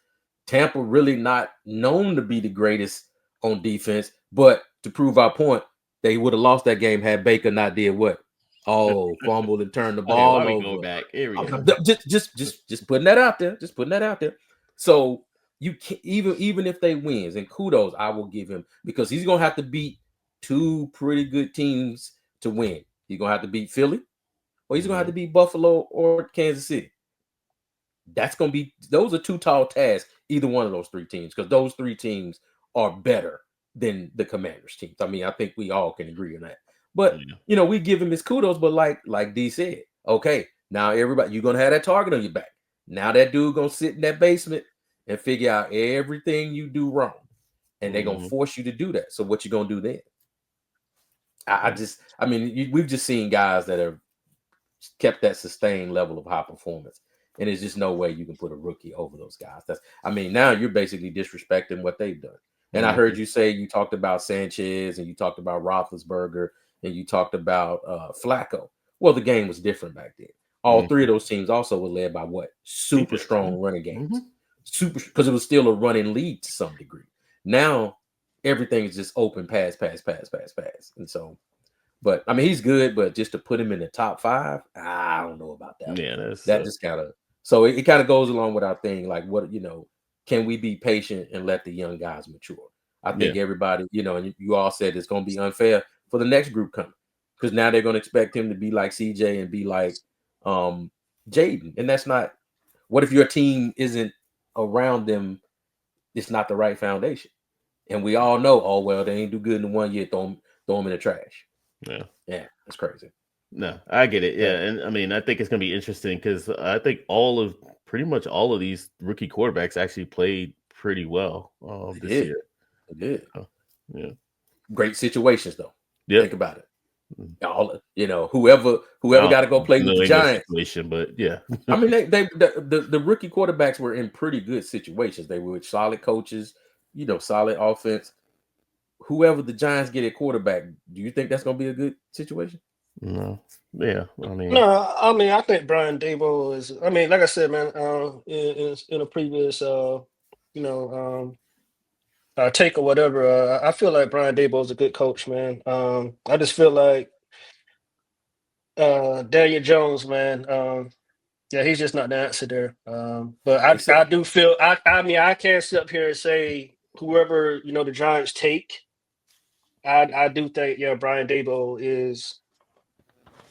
Tampa really not known to be the greatest on defense, but to prove our point, they would have lost that game had Baker not did what? Fumbled and turned the ball over. Going back? Here we go. Just putting that out there. Just putting that out there. So you can't, even if they wins, and kudos I will give him, because he's gonna have to beat 2 pretty good teams to win. He's gonna have to beat Philly, or he's gonna have to beat Buffalo or Kansas City. Those are 2 tall tasks, either one of those 3 teams, because those 3 teams are better than the Commanders teams. I mean, I think we all can agree on that. But we give him his kudos, but like D said, okay, now everybody, you're gonna have that target on your back. Now that dude gonna sit in that basement and figure out everything you do wrong, and they're gonna force you to do that. So what you gonna do then? We've just seen guys that have kept that sustained level of high performance, and there's just no way you can put a rookie over those guys. Now you're basically disrespecting what they've done. And I heard you say, you talked about Sanchez, and you talked about Roethlisberger, and you talked about Flacco. Well, the game was different back then. All 3 of those teams also were led by what? Super strong running games. Because it was still a running lead to some degree. Now everything is just open pass. And so, but I mean, he's good, but just to put him in the top 5, I don't know about that. Yeah, that just kind of, so it kind of goes along with our thing. Like, what, can we be patient and let the young guys mature? I think everybody, and you all said it's going to be unfair for the next group coming, because now they're going to expect him to be like CJ and be like Jaden. And that's not, what if your team isn't around them? It's not the right foundation. And we all know, they ain't do good in the 1 year, throw them in the trash. Yeah, that's crazy. No, I get it. Yeah, and I mean, I think it's going to be interesting because I think pretty much all of these rookie quarterbacks actually played pretty well this year. They did. Yeah. Great situations though. Yeah. Think about it. All whoever got to go play with the Giants. Situation, but yeah. I mean, the rookie quarterbacks were in pretty good situations. They were with solid coaches, solid offense. Whoever the Giants get at quarterback, do you think that's going to be a good situation? No. Yeah. I think Brian Daboll is. I mean, like I said, man, in a previous, take or whatever, I feel like Brian Daboll is a good coach, man. I just feel like Daniel Jones, man. He's just not the answer there. But I do feel. I can't sit up here and say whoever the Giants take. I do think Brian Daboll is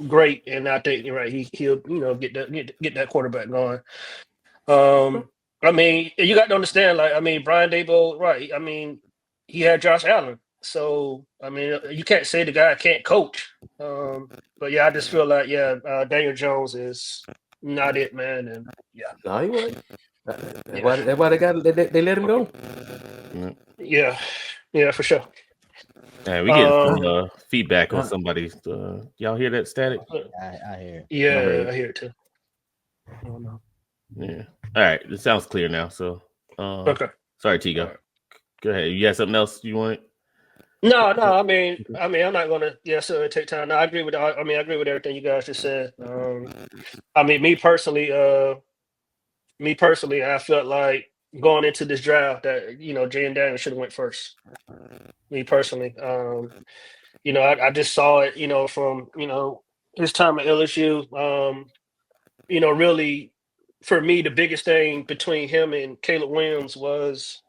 great, and I think you're right. He'll get that quarterback going. I mean, you got to understand, like, I mean, Brian Daboll, right? I mean, he had Josh Allen. So I mean, you can't say the guy can't coach. But yeah, I just feel like Daniel Jones is not it, man. And No, he wasn't. yeah, That's why they let him go. yeah, yeah, for sure. We getting some Um, feedback on somebody's. Y'all hear that static? I hear it. yeah, I hear it too. I don't know. Yeah. All right. It sounds clear now. So, Okay. sorry, Tigo. Right. Go ahead. You got something else you want? No. I mean, I'm not gonna. Yeah, so take time. No, I agree with. I mean, I agree with everything you guys just said. I mean, me personally, I felt like going into this draft that Jay Daniels should have went first. Me personally, I just saw it, from his time at LSU. Really, for me, the biggest thing between him and Caleb Williams was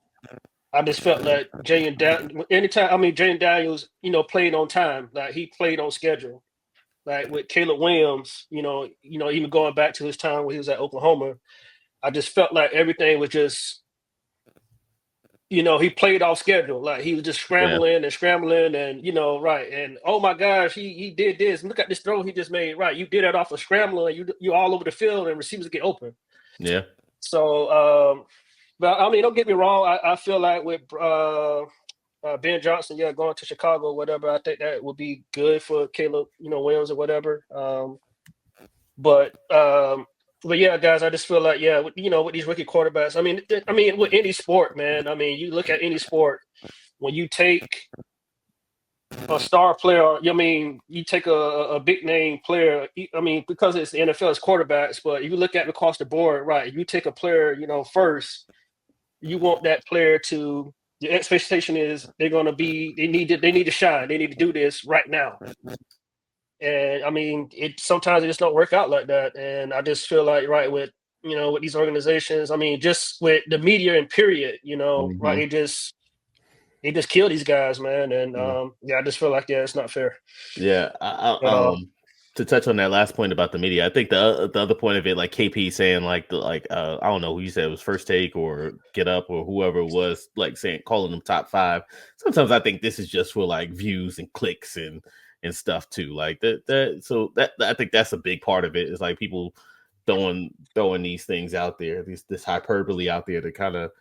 I just felt like Jay Daniels, played on time, like he played on schedule. Like with Caleb Williams, even going back to his time when he was at Oklahoma, I just felt like everything was just, he played off schedule. Like he was just scrambling and scrambling and, right. And oh my gosh, he did this. Look at this throw he just made. Right. You did that off of scrambling. You all over the field and receivers get open. Yeah. So, but I mean, don't get me wrong. I feel like with Ben Johnson, going to Chicago or whatever, I think that would be good for Caleb, Williams or whatever. But yeah, guys, I just feel like with these rookie quarterbacks. I mean, with any sport, man. I mean, you look at any sport when you take a star player. I mean, you take a big name player. I mean, because it's the NFL, it's quarterbacks. But if you look at it across the board, right? If you take a player, first, you want that player to. The expectation is they need to shine. They need to do this right now. And I mean, sometimes it just don't work out like that. And I just feel like with with these organizations, I mean, just with the media and period, right? They just kill these guys, man. And I just feel like it's not fair. Yeah. To touch on that last point about the media, I think the other point of it, like KP saying, like I don't know who you said it was First Take or Get Up or whoever it was, like calling them top 5. Sometimes I think this is just for like views and clicks and stuff too. Like that. So that I think that's a big part of it. Is like people throwing these things out there, this hyperbole out there to kind of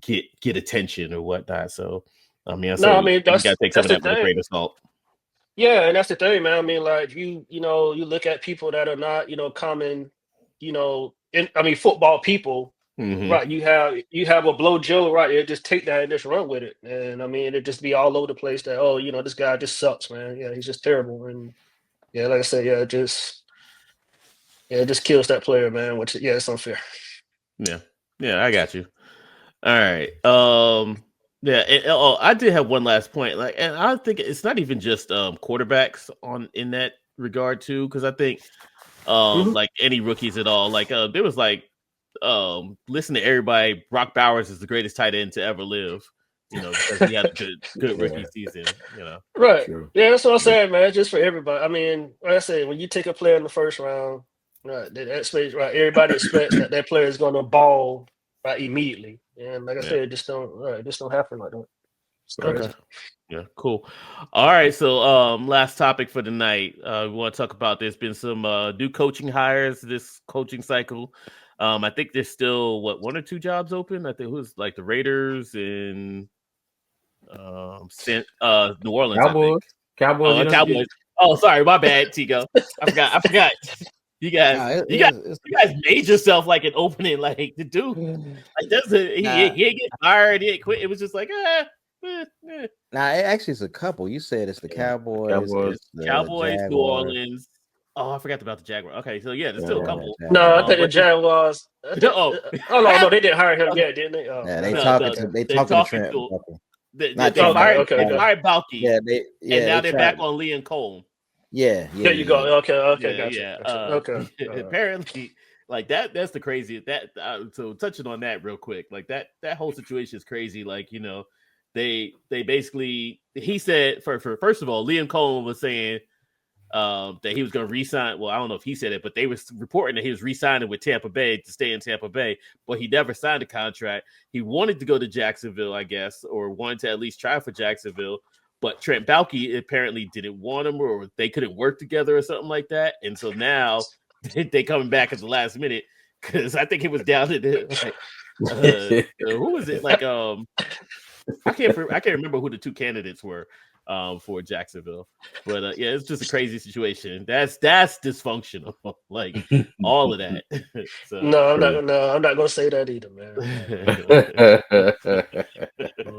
get attention or whatnot. So I mean, I mean, you gotta take some of that with a grain of salt. Yeah, and that's the thing, man. I mean, like you look at people that are not, common, football people, right? You have a Blow Joe, right? It just take that and just run with it, and I mean, it just be all over the place. That this guy just sucks, man. Yeah, he's just terrible, and like I said, it just kills that player, man. Which it's unfair. Yeah, I got you. All right. I did have one last point. Like, and I think it's not even just quarterbacks in that regard too, because I think like any rookies at all. Like there was like listen to everybody. Brock Bowers is the greatest tight end to ever live. Because he had a good rookie season. Right? Sure. Yeah, that's what I'm saying, man. Just for everybody. I mean, like I said, when you take a player in the first round, right? Everybody expects that player is going to ball right immediately. And like I said, it just don't happen like that. Okay. Yeah, cool. All right, so last topic for the night. We want to talk about there's been some new coaching hires this coaching cycle. I think there's still 1 or 2 jobs open. I think it was like the Raiders and New Orleans. Cowboys. Oh, sorry, my bad, Tigo. I forgot. You guys made yourself like an opening, like the dude. Like he didn't get fired, he didn't quit. It was just like Nah, it actually is a couple. You said it's the Cowboys, it's the Cowboys, Jaguars. New Orleans. Oh, I forgot about the Jaguars. Okay, so there's still a couple. No, I think the Jaguars. No, they didn't hire him yet, didn't they? Yeah, they talking to Trent. They fired Balky. Yeah, and now they're back on Lee and Cole. Yeah. There you go. Okay, gotcha. Yeah. Okay. Apparently, like that's the craziest. So touching on that real quick, like that whole situation is crazy. Like they basically, he said first of all, Liam Cohen was saying that he was going to re-sign. Well, I don't know if he said it, but they were reporting that he was re-signing with Tampa Bay to stay in Tampa Bay, but he never signed a contract. He wanted to go to Jacksonville, I guess, or wanted to at least try for Jacksonville. But Trent Baalke apparently didn't want him, or they couldn't work together, or something like that. And so now they coming back at the last minute because I think it was down to who was it? Like I can't remember who the two candidates were for Jacksonville, but yeah, it's just a crazy situation. That's dysfunctional, like all of that. So No, I'm not gonna say that either, man.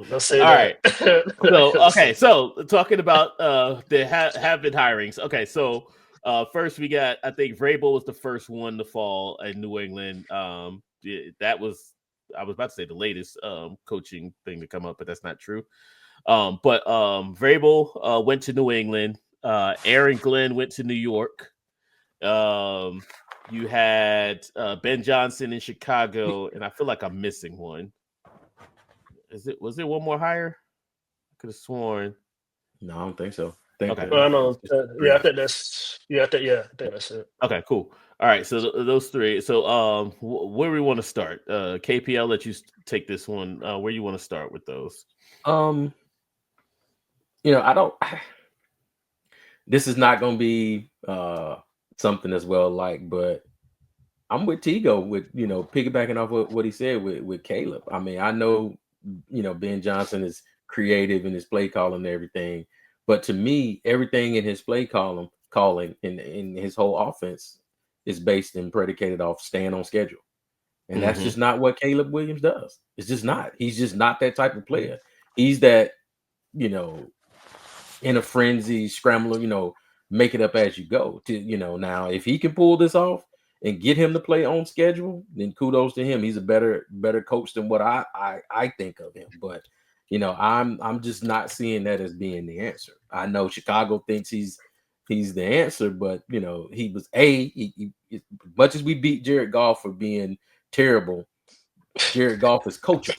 Don't say all right. that. So okay, so talking about the have been hirings. Okay, so first we got, I think Vrabel was the first one to fall in New England. That was, I was about to say the latest coaching thing to come up, but that's not true. But Vrabel went to New England. Aaron Glenn went to New York. You had Ben Johnson in Chicago, and I feel like I'm missing one. Was there one more hire? I could have sworn. No, I don't think so. Okay. Well, I know. I think that's I think that's it. Okay, cool. All right, so those three. So, where we want to start? KP, I'll let you take this one. Where you want to start with those? I don't. This is not going to be something as well, but I'm with Tigo with piggybacking off what he said with Caleb. I mean, I know Ben Johnson is creative in his play calling and everything, but to me, everything in his play calling in his whole offense is based and predicated off staying on schedule. And that's just not what Caleb Williams does. It's just not. He's just not that type of player. He's that, in a frenzy, scrambler, make it up as you go. Now if he can pull this off and get him to play on schedule, then kudos to him. He's a better coach than what I think of him. But I'm just not seeing that as being the answer. I know Chicago thinks he's the answer, but he was as much as we beat Jared Goff for being terrible, Jared Goff is coachable,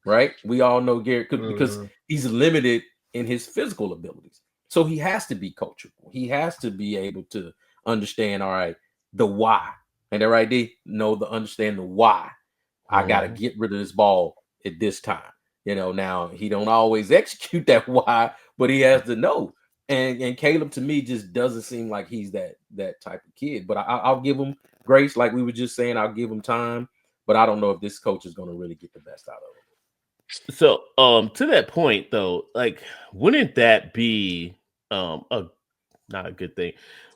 right? We all know Garrett could, because he's limited in his physical abilities. So he has to be coachable. He has to be able to understand, all right, the why. And that right, D? Understand the why. I got to get rid of this ball at this time. Now he don't always execute that why, but he has to know. And Caleb, to me, just doesn't seem like he's that type of kid. But I'll give him grace, like we were just saying. I'll give him time. But I don't know if this coach is going to really get the best out of him. So, to that point, though, like, wouldn't that be not a good thing?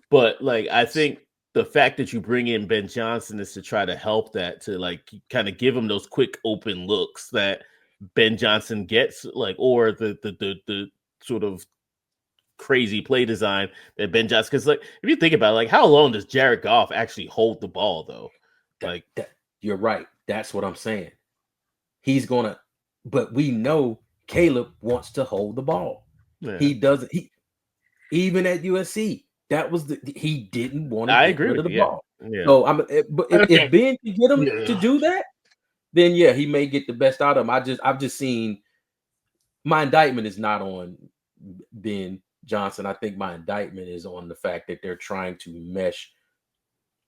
But like, I think the fact that you bring in Ben Johnson is to try to help that, to like kind of give him those quick open looks that Ben Johnson gets, like, or the sort of crazy play design that Ben Johnson. Because like, if you think about it, like, how long does Jared Goff actually hold the ball, though? You're right. That's what I'm saying. He's gonna. But we know Caleb wants to hold the ball. Yeah. He doesn't. He even at USC, that was he didn't want to get rid of the ball. Yeah. So if Ben can get him to do that, then yeah, he may get the best out of him. I've just seen, my indictment is not on Ben Johnson. I think my indictment is on the fact that they're trying to mesh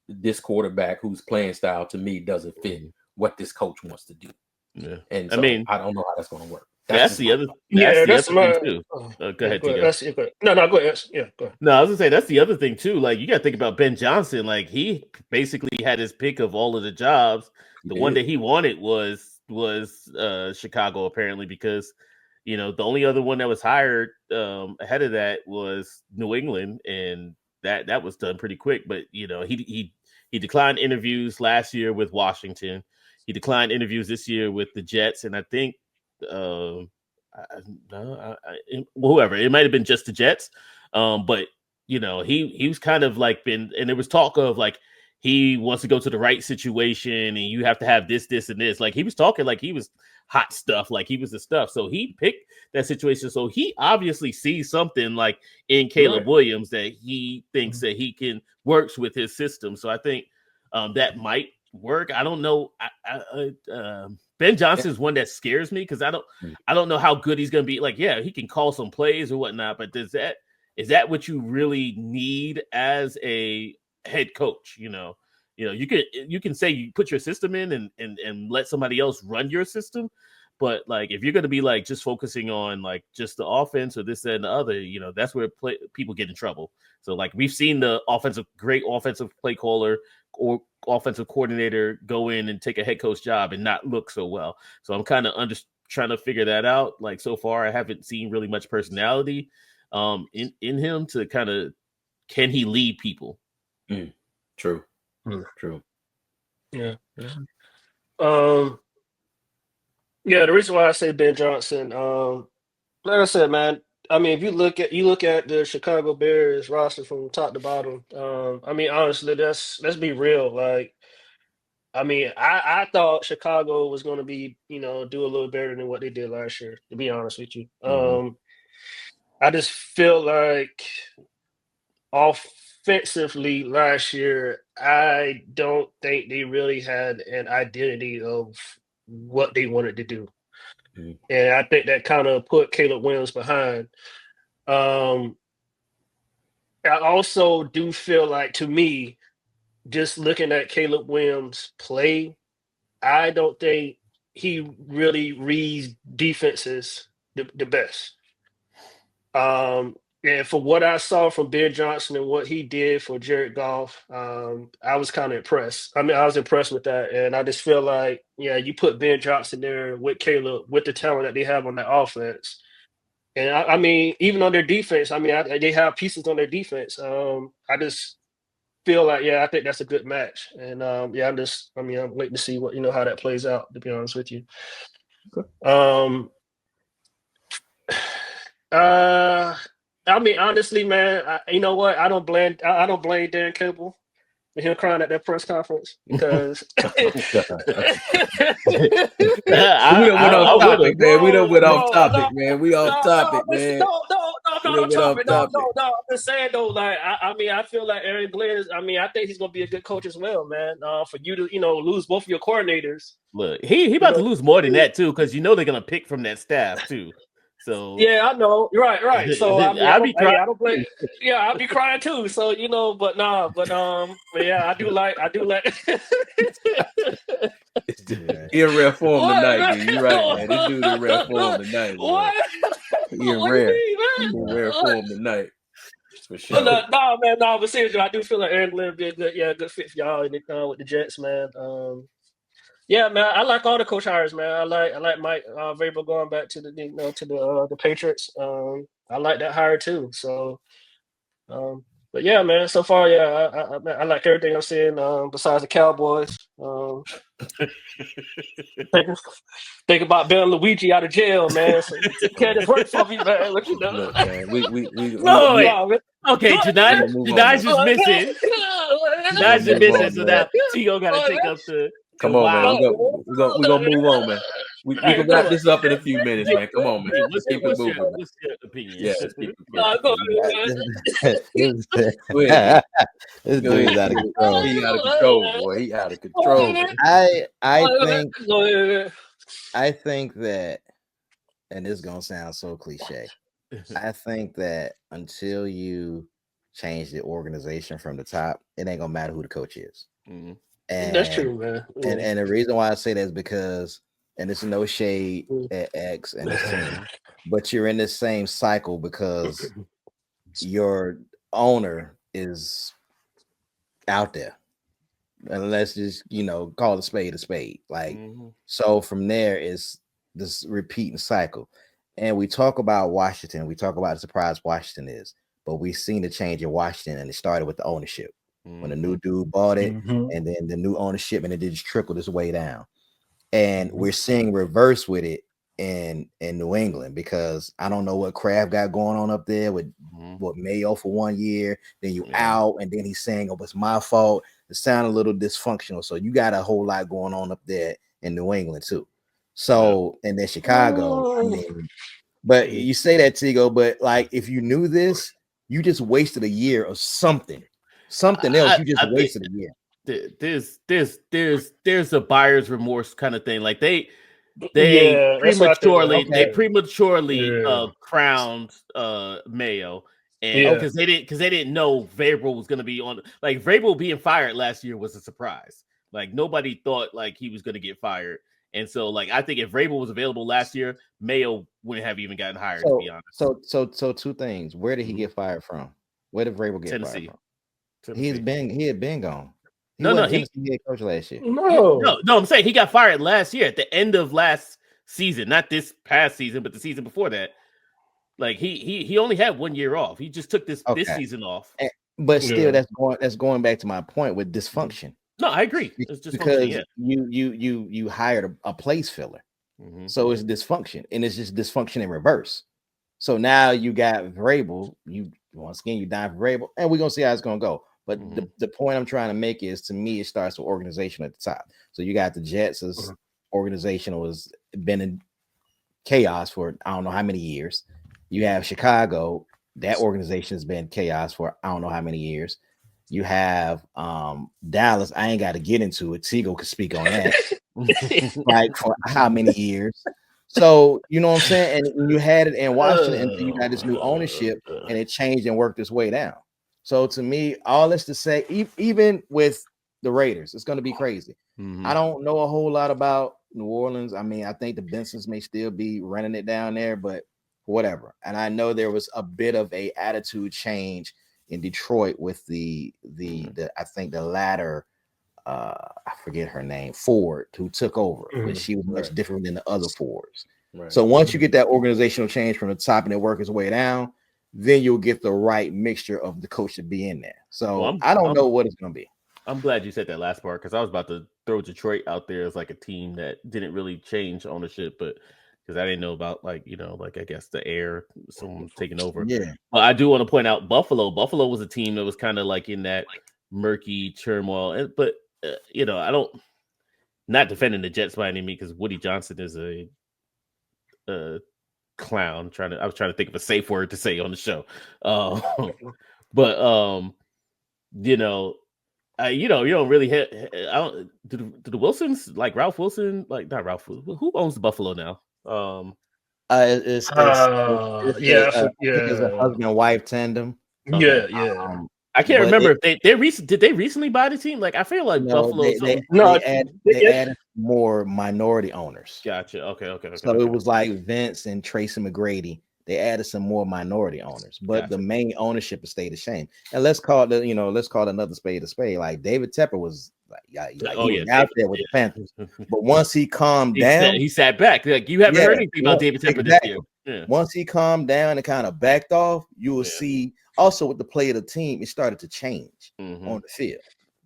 this quarterback whose playing style to me doesn't fit what this coach wants to do. Yeah, and so I don't know how that's going to work. That's the other. That's the other thing too. Go ahead, Tigo. No, go ahead. Yeah, go ahead. No, I was gonna say that's the other thing too. Like, you got to think about Ben Johnson. Like, he basically had his pick of all of the jobs. The one that he wanted was Chicago, apparently, because the only other one that was hired ahead of that was New England, and that was done pretty quick. But he declined interviews last year with Washington. He declined interviews this year with the Jets, and I think whoever, it might have been just the Jets, but he was kind of like and there was talk of like he wants to go to the right situation, and you have to have this, and this. Like, he was talking like he was hot stuff, like he was the stuff. So he picked that situation. So he obviously sees something like in Caleb Williams that he thinks that he can works with his system. So I think that might work. I don't know. Ben Johnson is one that scares me because I don't know how good he's going to be. Like, yeah, he can call some plays or whatnot, but does that is that what you really need as a head coach? You can say you put your system in and let somebody else run your system. But like, if you're going to be like just focusing on like just the offense or this, that, and the other, that's where people get in trouble. So like, we've seen the great offensive play caller or offensive coordinator go in and take a head coach job and not look so well. So I'm kind of trying to figure that out. Like, so far, I haven't seen really much personality in him to kind of, can he lead people? True. True. Yeah. Yeah, the reason why I say Ben Johnson, like I said, man, I mean, if you look at the Chicago Bears roster from top to bottom, I mean, honestly, let's be real. Like, I mean, I thought Chicago was going to be, do a little better than what they did last year, to be honest with you. I just feel like offensively last year, I don't think they really had an identity of what they wanted to do. And I think that kind of put Caleb Williams behind. I also do feel like, to me, just looking at Caleb Williams play, I don't think he really reads defenses the best. And for what I saw from Ben Johnson and what he did for Jared Goff, I was kind of impressed. I mean, I was impressed with that. And I just feel like, yeah, you put Ben Johnson there with Caleb, with the talent that they have on that offense. And I mean, even on their defense, I mean, they have pieces on their defense. I just feel like, yeah, I think that's a good match. And yeah, I'm waiting to see what, how that plays out, to be honest with you. Okay. I mean, honestly, man, you know what? I don't blame Dan Campbell for him crying at that press conference, because we don't went off topic, man. We don't went off topic, man. We off topic, man. No, topic. No. I'm just saying though, like, I mean, I feel like Aaron Glenn is. I mean, I think he's gonna be a good coach as well, man. For you to, lose both of your coordinators. Look, he about to lose more than that too, because they're gonna pick from that staff too. So yeah, I know. Right. So I mean, I'll be crying. I don't blame. Yeah, I'll be crying too. So but yeah, I do like. He in rare form tonight, dude. You're right, man. This dude in rare form tonight. What? He in rare form tonight. For sure. But seriously, I do feel like Aaron Glenn would be a good fit for y'all with the Jets, man. Yeah, man, I like all the coach hires, man. I like Mike Vrabel going back to the Patriots. I like that hire too. So, but yeah, man. So far, yeah, I like everything I'm seeing. Besides the Cowboys, think about bailing Luigi out of jail, man. So you can't work for me, man. Look, Look, man, we okay, Janai's just missing. Janai's just missing, so now Tigo got to take up the. Come on, man. We're gonna move on, man. We can wrap this up in a few minutes, man. Come on, man. Let's keep it moving. What's your opinion? Yeah, let's keep it this dude's out of control. He out of control, boy. He out of control. I think that, and this is gonna sound so cliche, I think that until you change the organization from the top, it ain't gonna matter who the coach is. Mm-hmm. And that's true, man. And the reason why I say that is because, and it's no shade at X and his team, but you're in this same cycle because your owner is out there. And let's just, call a spade a spade. Like, so from there is this repeating cycle. And we talk about Washington, we talk about the surprise Washington is, but we've seen the change in Washington, and it started with the ownership. When a new dude bought it, and then the new ownership, and it just trickled its way down. And we're seeing reverse with it in New England, because I don't know what Kraft got going on up there with what Mayo for 1 year, then you out, and then he's saying, "Oh, it's my fault." It sounded a little dysfunctional. So you got a whole lot going on up there in New England too. So and then Chicago. I mean, but you say that, Tigo, but like, if you knew this, you just wasted a year of something else. You just wasted a year. There's a buyer's remorse kind of thing. Like they prematurely crowned Mayo, And Yeah. because they didn't know Vrabel was going to be on. Like Vrabel being fired last year was a surprise. Like nobody thought like he was going to get fired. And so, like, I think if Vrabel was available last year, Mayo wouldn't have even gotten hired, to be honest. So two things. Where did he get fired from? Where did Vrabel get Tennessee. fired from? He had been gone. He No, wasn't Tennessee head coach last year. No. I'm saying he got fired last year at the end of last season, not this past season, but the season before that. Like he only had 1 year off. He just took this season off. But still, that's going back to my point with dysfunction. No, I agree. It's because you hired a place filler, so it's dysfunction, and it's just dysfunction in reverse. So now you got Vrabel. You once again you dive for Vrabel, and we're gonna see how it's gonna go. But the point I'm trying to make is, to me, it starts with organization at the top. So you got the Jets' organization was been in chaos for I don't know how many years. You have Chicago, that organization has been chaos for I don't know how many years. You have Dallas. I ain't got to get into it. Tigo could speak on that. Like for how many years? So you know what I'm saying? And you had it in Washington until you got this new ownership, and it changed and worked its way down. So to me, all this to say, even with the Raiders, it's going to be crazy. I don't know a whole lot about New Orleans. I mean, I think the Bensons may still be running it down there, but whatever. And I know there was a bit of a attitude change in Detroit with the I think the latter I forget her name, Ford, who took over, but she was much different than the other Fords. So once you get that organizational change from the top and it works its way down, then you'll get the right mixture of the coach to be in there. So I don't know what it's going to be. I'm glad you said that last part, because I was about to throw Detroit out there as like a team that didn't really change ownership, but because I didn't know about like I guess the air, someone taking over. Yeah. But I do want to point out Buffalo. Buffalo was a team that was kind of like in that murky turmoil, but I don't, not defending the Jets by any means, because Woody Johnson is a clown. I was trying to think of a safe word to say on the show. But you don't really hit. Do the Wilsons, like Ralph Wilson, like not Ralph? Who owns the Buffalo now? It's a husband wife tandem. Yeah. I can't remember if did they recently buy the team? Like I feel like Buffalo. They added more minority owners. Gotcha. Okay. So it was like Vince and Tracy McGrady. They added some more minority owners, but the main ownership has stayed the same. And let's call another spade a spade. Like David Tepper was out there with the Panthers, but once he calmed down, he sat back. Like you haven't heard anything about David Tepper this year. Yeah. Once he calmed down and kind of backed off, you will see also with the play of the team, it started to change on the field.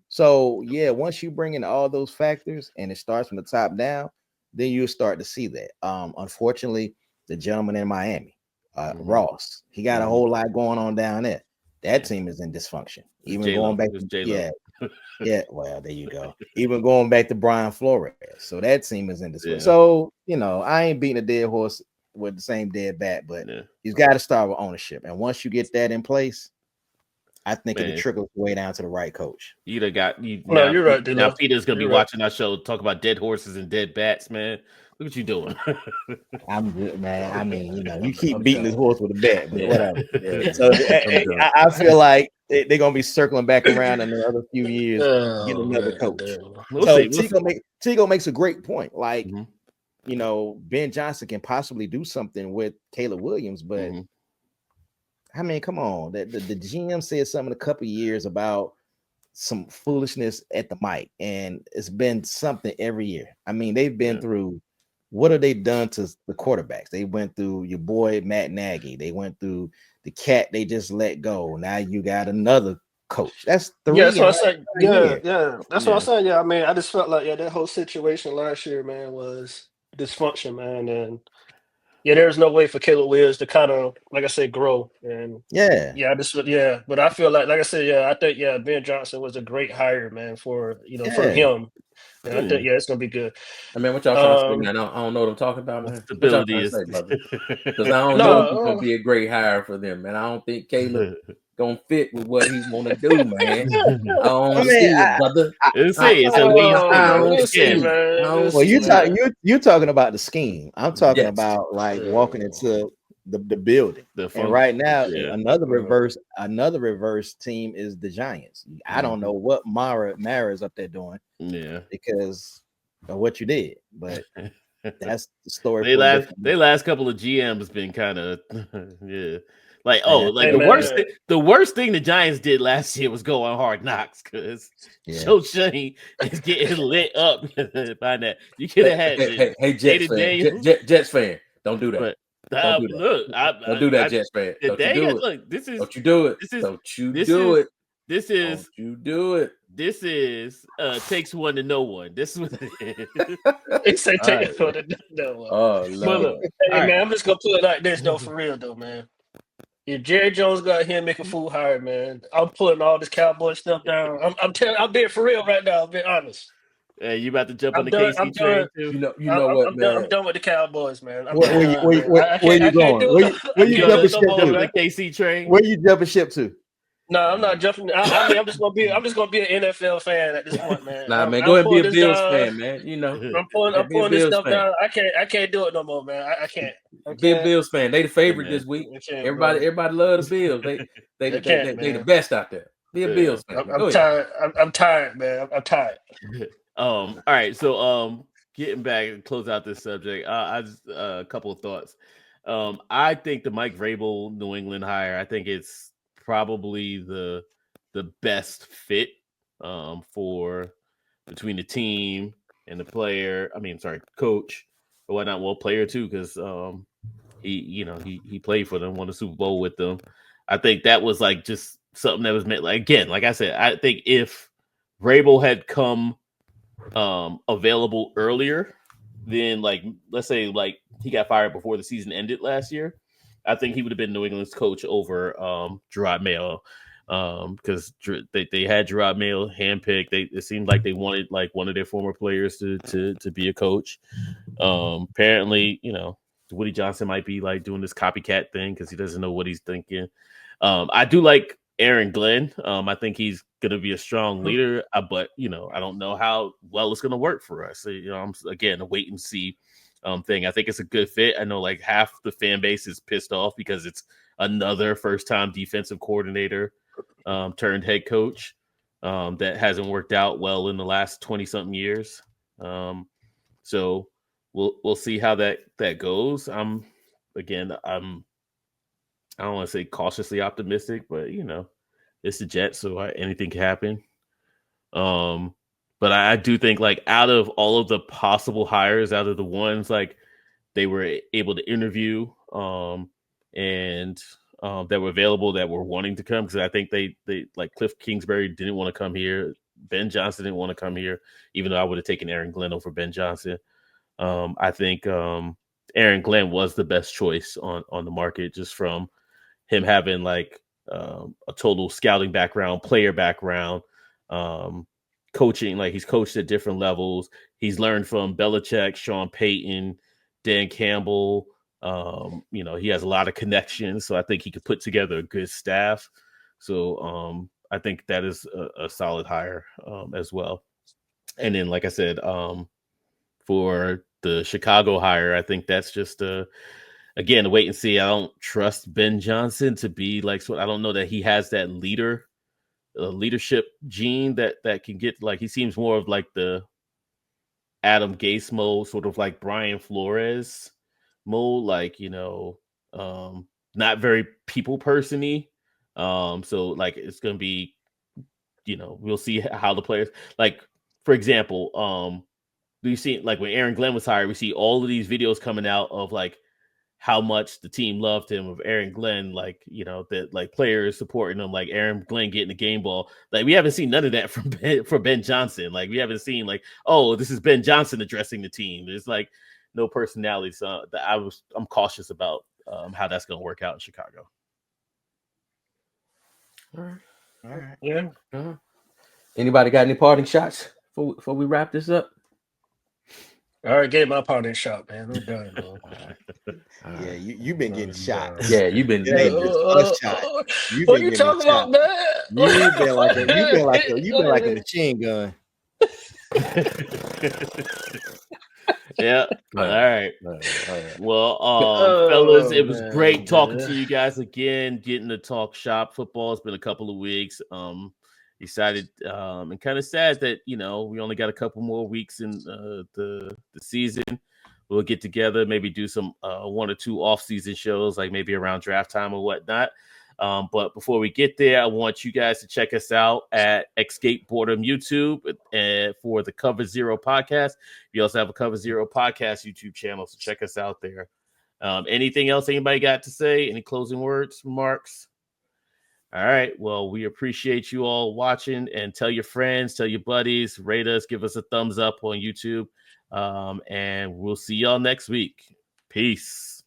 So once you bring in all those factors and it starts from the top down, then you'll start to see that. Unfortunately, the gentleman in Miami, Ross, he got a whole lot going on down there. That team is in dysfunction. Even going back to well, there you go. Even going back to Brian Flores. So that team is in dysfunction. Yeah. So, I ain't beating a dead horse with the same dead bat, but he's got to start with ownership. And once you get that in place, I think it trickles way down to the right coach. You're right. Now Peter's gonna be watching our show, talk about dead horses and dead bats, man. Look what you doing. I'm good, man. I mean, you keep beating this horse with a bat, but whatever. So I feel like they're gonna be circling back around in another few years, get another coach. Tigo makes a great point. Like, Ben Johnson can possibly do something with Caleb Williams, but I mean, come on. The GM said something a couple of years about some foolishness at the mic, and it's been something every year. I mean, they've been through. What have they done to the quarterbacks? They went through your boy Matt Nagy. They went through the cat they just let go. Now you got another coach. That's three. Yeah, that's what I said. That's what I'm saying. Yeah, I mean, I just felt like that whole situation last year, man, was dysfunction, man, and there's no way for Caleb Williams to kind of, like I said, grow. And but I feel like I said, I think Ben Johnson was a great hire, man, for for him. And I think it's gonna be good. I mean, what y'all trying to say, man? I don't know what I'm talking about, man. Stability is because I don't know if he's gonna be a great hire for them, man. I don't think Caleb gonna fit with what he's gonna do, man. I don't see it, brother. Well, you talking about the scheme. I'm talking about like walking into the building. And right now, yeah. another reverse team is the Giants. I don't know what Mara's up there doing. Yeah, because of what you did, but that's the story. They last couple of GMs been kind of yeah. Like the worst thing the Giants did last year was go on Hard Knocks because Joe Shane is getting lit up by that. You could have had hey Jets fan, Jets fan, don't do that. But don't do that. Look, don't do that, Jets fan. Don't you do it. Look, this is. Don't you do it. Don't you do it. This is. Don't you do it. This is takes one to know one. This is what it is. It's a take one to know one. Oh, Lord. Hey, man, I'm just gonna put it like this though, for real though, man. If Jerry Jones got here and make a fool hire, man, I'm putting all this Cowboy stuff down. I'm being for real right now. I'm being honest. Hey, you about to jump on the KC train too? You know what, man? I'm done with the Cowboys, man. Where you going? Where you jumping ship to? The KC train? Where you jumping ship to? No, I'm not jumping. I mean, I'm just gonna be an NFL fan at this point, man. Nah, man, go ahead and be a Bills fan, man. You know, I'm pulling this stuff down. I can't do it no more, man. I can't. Be a Bills fan. They the favorite this week. Everybody loves the Bills. They the best out there. Be a Bills fan. I'm tired. I'm tired, man. I'm tired. All right. So getting back and close out this subject. I just a couple of thoughts. I think the Mike Vrabel New England hire. I think it's probably the best fit for between the team and the player. I mean, sorry, coach or whatnot. Well, player too, because he played for them, won a Super Bowl with them. I think that was like just something that was meant. Like again, like I said, I think if Vrabel had come available earlier, then like let's say like he got fired before the season ended last year, I think he would have been New England's coach over Gerard Mayo because they had Gerard Mayo handpicked. It seemed like they wanted like one of their former players to be a coach. Apparently, Woody Johnson might be like doing this copycat thing because he doesn't know what he's thinking. I do like Aaron Glenn. I think he's going to be a strong leader, but I don't know how well it's going to work for us. So, I'm again a wait and see thing. I think it's a good fit. I know like half the fan base is pissed off because it's another first-time defensive coordinator turned head coach that hasn't worked out well in the last 20-something years. So we'll see how that goes. I don't want to say cautiously optimistic, but it's the Jets, so anything can happen. But I do think like out of all of the possible hires, out of the ones like they were able to interview and that were available that were wanting to come, because I think they like Cliff Kingsbury didn't want to come here. Ben Johnson didn't want to come here, even though I would have taken Aaron Glenn over Ben Johnson. I think Aaron Glenn was the best choice on the market just from him having like a total scouting background, player background, coaching, like he's coached at different levels. He's learned from Belichick, Sean Payton, Dan Campbell. He has a lot of connections, so I think he could put together a good staff. So I think that is a solid hire as well. And then, like I said, for the Chicago hire, I think that's just again, wait and see. I don't trust Ben Johnson to be like, so I don't know that he has that leadership gene that can get, like, he seems more of like the Adam Gase mode, sort of like Brian Flores mode, like, not very people person-y. So like, it's going to be, we'll see how the players, like, for example, we see like when Aaron Glenn was hired, we see all of these videos coming out of like how much the team loved him, of Aaron Glenn, like, that like players supporting him, like Aaron Glenn getting the game ball. Like we haven't seen none of that from Ben Johnson. Like we haven't seen like, oh, this is Ben Johnson addressing the team. There's like no personality. So I'm cautious about how that's going to work out in Chicago. All right. Yeah. Uh-huh. Anybody got any parting shots before we wrap this up? All right, get my parting shot, man. I'm done, bro. Yeah, you've been getting shot. Yeah, you've been shot. What are you talking about, man? You've been like a machine gun. Yeah. All right. All right. Well, fellas, Oh it was great talking man. to you guys again, getting to talk shop football. It's been a couple of weeks. Excited and kind of sad that we only got a couple more weeks in the season. We'll get together, maybe do some one or two off-season shows, like maybe around draft time or whatnot. But before we get there, I want you guys to check us out at Escape Boredom YouTube for the Cover Zero podcast. We also have a Cover Zero podcast YouTube channel, so check us out there. Anything else anybody got to say? Any closing words, remarks? All right. Well, we appreciate you all watching, and tell your friends, tell your buddies, rate us, give us a thumbs up on YouTube. And we'll see y'all next week. Peace.